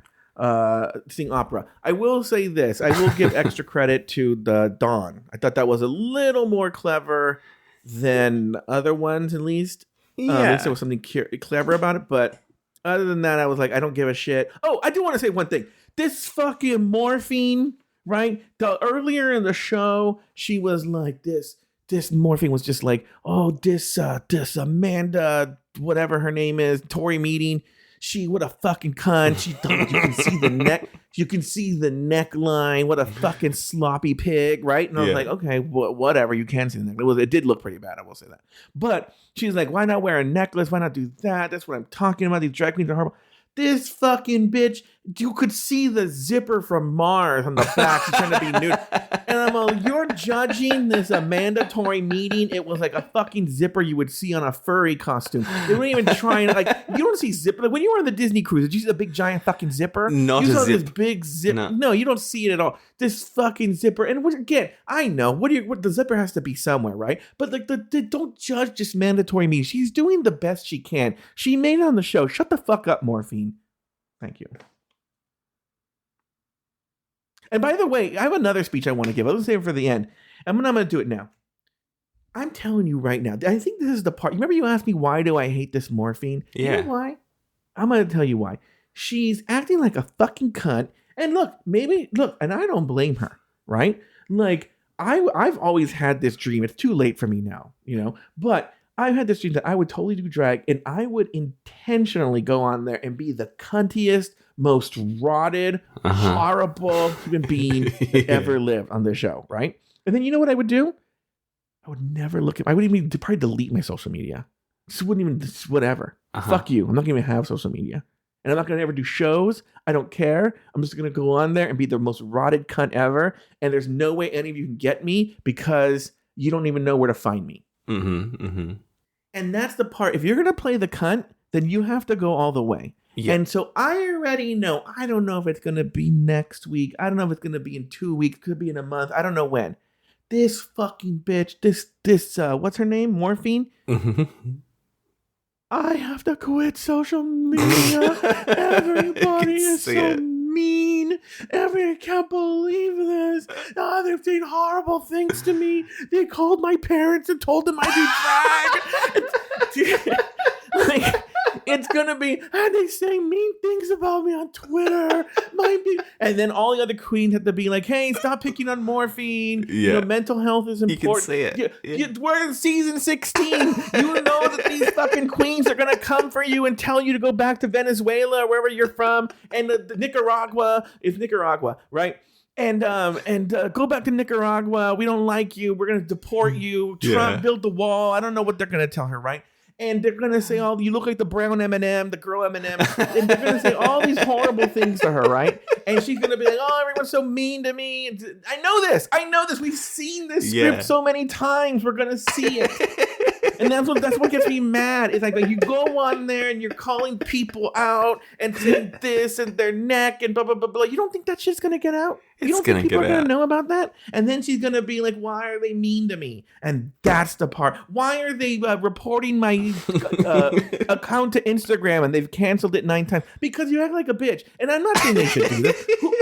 sing opera. I will say this. I will give extra credit to the Dawn. I thought that was a little more clever than other ones, at least. At least there was something clever about it. But other than that, I was like, I don't give a shit. Oh, I do want to say one thing. This fucking morphine, right? Earlier in the show, she was like, this morphine was just like, oh, this Amanda, whatever her name is, Tori Meeting. What a fucking cunt. She thought you can see the neck. You can see the neckline. What a fucking sloppy pig, right? And I was like, okay, whatever. You can see the neck. It did look pretty bad. I will say that. But she's like, why not wear a necklace? Why not do that? That's what I'm talking about. These drag queens are horrible. This fucking bitch, you could see the zipper from Mars on the back. She's trying to be nude. And I'm like, you're judging this a mandatory meeting. It was like a fucking zipper you would see on a furry costume. They weren't even trying, like, you don't see zipper. Like, when you were on the Disney cruise, did you see the big giant fucking zipper? Not you a saw zip. this big zipper. No. No, you don't see it at all. This fucking zipper. And again, I know, what the zipper has to be somewhere, right? But like, don't judge just mandatory meetings. She's doing the best she can. She made it on the show. Shut the fuck up, Morphine. Thank you. And by the way, I have another speech I want to give. I was saving it for the end. I'm going to do it now. I'm telling you right now. I think this is the part. Remember you asked me, why do I hate this morphine? Yeah. You know why? I'm going to tell you why. She's acting like a fucking cunt. And look, and I don't blame her, right? Like, I've always had this dream. It's too late for me now, but I've had this dream that I would totally do drag and I would intentionally go on there and be the cuntiest, most rotted, horrible human being that ever lived on the show, right? And then you know what I would do? I would never I would even probably delete my social media. Just wouldn't even, whatever. Fuck you. I'm not going to even have social media. And I'm not going to ever do shows. I don't care. I'm just going to go on there and be the most rotted cunt ever. And there's no way any of you can get me because you don't even know where to find me. And that's the part. If you're going to play the cunt, then you have to go all the way. Yeah. And so I already know. I don't know if it's going to be next week. I don't know if it's going to be in 2 weeks. Could be in a month. I don't know when. This fucking bitch, this what's her name? Morphine? I have to quit social media. Everybody is so mean. I can't believe this. They've done horrible things to me. They called my parents and told them I do drag. It's gonna be, and they say mean things about me on Twitter. And then all the other queens have to be like, hey, stop picking on morphine. Yeah. Mental health is important. You can say it. We're in season 16. You know that these fucking queens are gonna come for you and tell you to go back to Venezuela or wherever you're from. And the Nicaragua is Nicaragua, right? And go back to Nicaragua. We don't like you. We're gonna deport you. Trump built the wall. I don't know what they're gonna tell her, right? And they're going to say, oh, you look like the brown M&M, the girl M&M. And they're going to say all these horrible things to her, right? And she's going to be like, oh, everyone's so mean to me. I know this. We've seen this script so many times. We're going to see it. And that's what gets me mad. It's like you go on there and you're calling people out and saying this and their neck and blah, blah, blah, blah. You don't think that shit's going to get out? You don't think people are going to know about that? And then she's going to be like, why are they mean to me? And that's the part. Why are they reporting my account to Instagram and they've canceled it 9 times? Because you act like a bitch. And I'm not saying they should do this. Who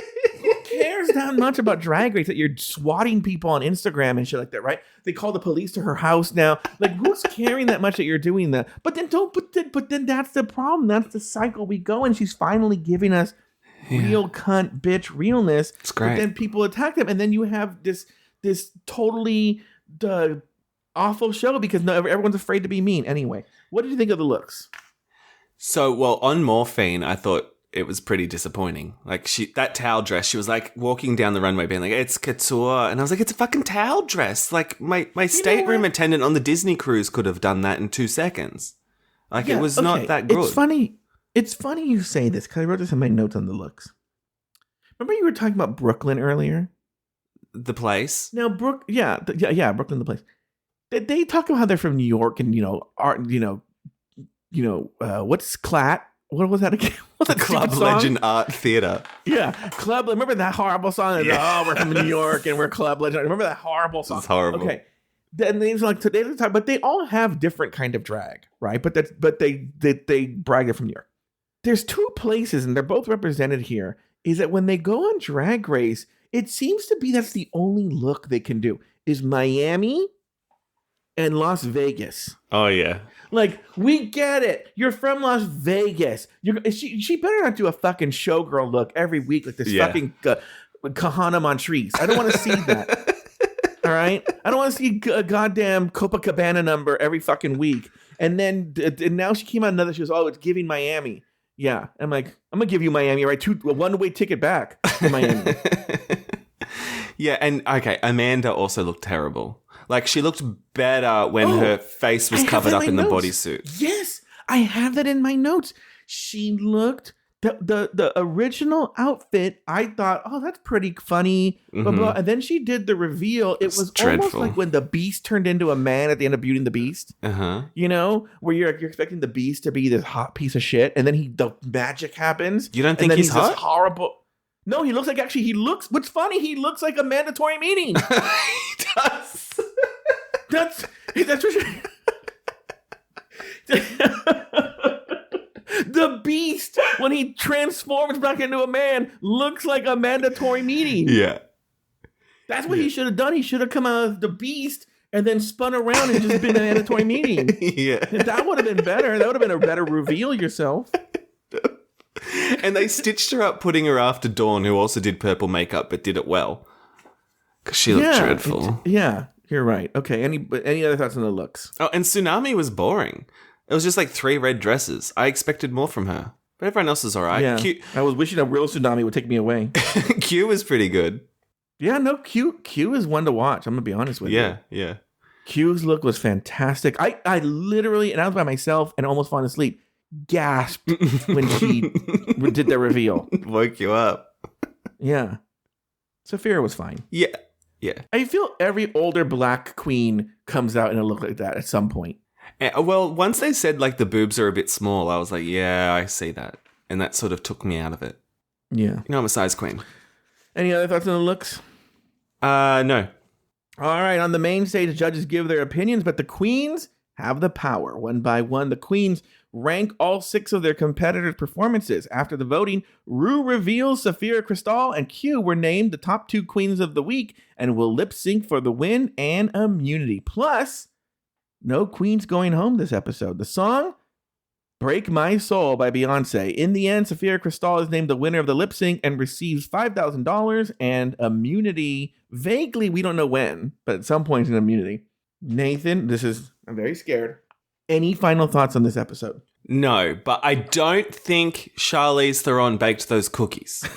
cares that much about Drag Race that you're swatting people on Instagram and shit like that, right? They call the police to her house now. Like, who's caring that much that you're doing that? But then that's the problem. That's the cycle we go in. She's finally giving us real cunt bitch realness. It's great. But then people attack them, and then you have this totally awful show because everyone's afraid to be mean. Anyway, what did you think of the looks? So, well, on Morphine, I thought it was pretty disappointing. Like that towel dress, she was like walking down the runway being like, it's couture. And I was like, it's a fucking towel dress. Like my stateroom attendant on the Disney cruise could have done that in 2 seconds. Like it was not that good. It's funny you say this because I wrote this in my notes on the looks. Remember you were talking about Brooklyn earlier? The place? Now, Brooklyn, the place. They talk about how they're from New York and, art, what's Clat? What was that again? The Club Legend Art Theater. Yeah, Club. Remember that horrible song? Yeah. Oh, we're from New York and we're Club Legend. Remember that horrible song? It's horrible. Okay. Then they talk, but they all have different kind of drag, right? But they brag they're from New York. There's 2 places, and they're both represented here. Is that when they go on Drag Race, it seems to be that's the only look they can do is Miami and Las Vegas. Oh, yeah. Like, we get it. You're from Las Vegas. She better not do a fucking showgirl look every week like this fucking Kahana Montrese. I don't want to see that. All right? I don't want to see a goddamn Copacabana number every fucking week. And then and now she came out another. She goes, "Oh, it's giving Miami." Yeah, I'm like, I'm gonna give you Miami, right? A one-way ticket back to Miami. Yeah, and okay, Amanda also looked terrible. Like, she looked better when her face was covered up in the bodysuit. Yes, I have that in my notes. She looked the original outfit. I thought, oh, that's pretty funny. Blah, blah. And then she did the reveal. It was almost like when the Beast turned into a man at the end of Beauty and the Beast. You know, where you're expecting the Beast to be this hot piece of shit, and then the magic happens. You don't think he's hot? This horrible. No, he looks like what's funny, he looks like a mandatory meeting. He does. That's what the Beast, when he transforms back into a man, looks like a mandatory meeting. Yeah. That's what he should have done. He should have come out as the Beast and then spun around and just been a mandatory meeting. Yeah. That would have been better. That would have been a better reveal yourself. And they stitched her up, putting her after Dawn, who also did purple makeup but did it well. Because she looked dreadful. Yeah, you're right. Okay, any other thoughts on the looks? Oh, and Tsunami was boring. It was just like 3 red dresses. I expected more from her. But everyone else is all right. Yeah. I was wishing a real Tsunami would take me away. Q was pretty good. Yeah, no, Q is one to watch. I'm going to be honest with you. Yeah. Q's look was fantastic. I literally, and I was by myself and almost falling asleep, gasped when she did the reveal. Woke you up. Yeah. Saphira was fine. Yeah. I feel every older black queen comes out in a look like that at some point. Well, once they said like the boobs are a bit small, I was like, yeah, I see that. And that sort of took me out of it. Yeah. You know, I'm a size queen. Any other thoughts on the looks? No. All right. On the main stage, judges give their opinions, but the queens have the power. One by one, the queens rank all 6 of their competitors' performances. After the voting, Rue reveals Saphira Cristál and Q were named the top 2 queens of the week and will lip sync for the win and immunity. Plus, no queens going home this episode. The song, Break My Soul by Beyonce. In the end, Saphira Cristál is named the winner of the lip sync and receives $5,000 and immunity. Vaguely, we don't know when, but at some point in immunity. Nathan, I'm very scared. Any final thoughts on this episode? No, but I don't think Charlize Theron baked those cookies.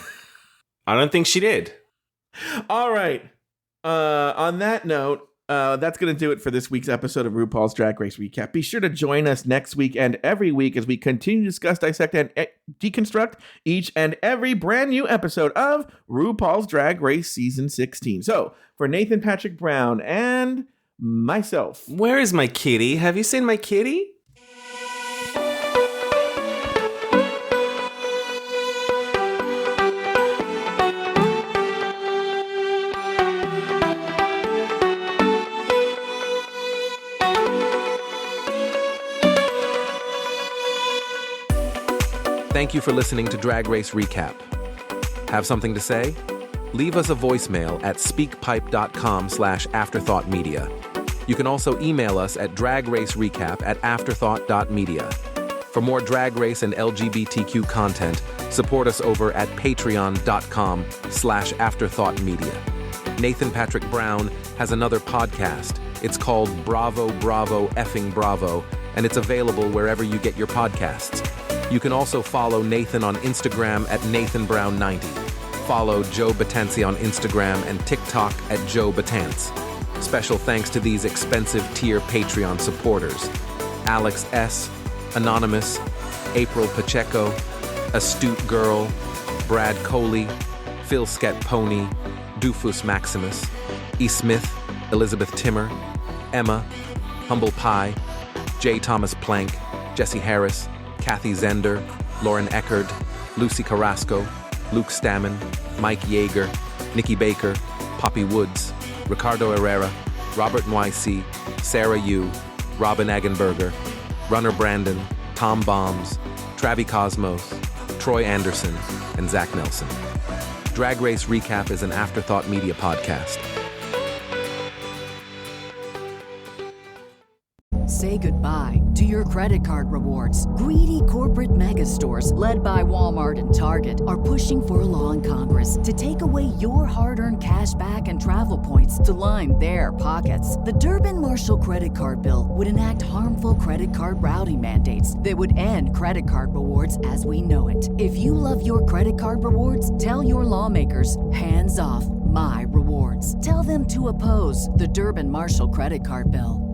I don't think she did. All right. On that note, that's going to do it for this week's episode of RuPaul's Drag Race Recap. Be sure to join us next week and every week as we continue to discuss, dissect, and deconstruct each and every brand new episode of RuPaul's Drag Race Season 16. So, for Nathan Patrick Brown and myself. Where is my kitty? Have you seen my kitty? Thank you for listening to Drag Race Recap. Have something to say? Leave us a voicemail at speakpipe.com/afterthoughtmedia. You can also email us at dragracerecap@afterthought.media. For more Drag Race and LGBTQ content, support us over at patreon.com/afterthoughtmedia. Nathan Patrick Brown has another podcast. It's called Bravo, Bravo, Effing Bravo, and it's available wherever you get your podcasts. You can also follow Nathan on Instagram at NathanBrown90. Follow Joe Betance on Instagram and TikTok at Joe Betance. Special thanks to these expensive tier Patreon supporters: Alex S., Anonymous, April Pacheco, Astute Girl, Brad Coley, Phil Sket Pony, Doofus Maximus, E. Smith, Elizabeth Timmer, Emma, Humble Pie, J. Thomas Plank, Jesse Harris, Kathy Zender, Lauren Eckerd, Lucy Carrasco, Luke Stammen, Mike Yeager, Nikki Baker, Poppy Woods, Ricardo Herrera, Robert NYC, Sarah Yu, Robin Agenberger, Runner Brandon, Tom Bombs, Travi Cosmos, Troy Anderson, and Zach Nelson. Drag Race Recap is an Afterthought Media podcast. say goodbye to your credit card rewards. Greedy corporate mega stores, led by Walmart and Target, are pushing for a law in Congress to take away your hard-earned cash back and travel points to line their pockets. The Durbin-Marshall credit card bill would enact harmful credit card routing mandates that would end credit card rewards as we know it. If you love your credit card rewards, tell your lawmakers, hands off my rewards. Tell them to oppose the Durbin-Marshall credit card bill.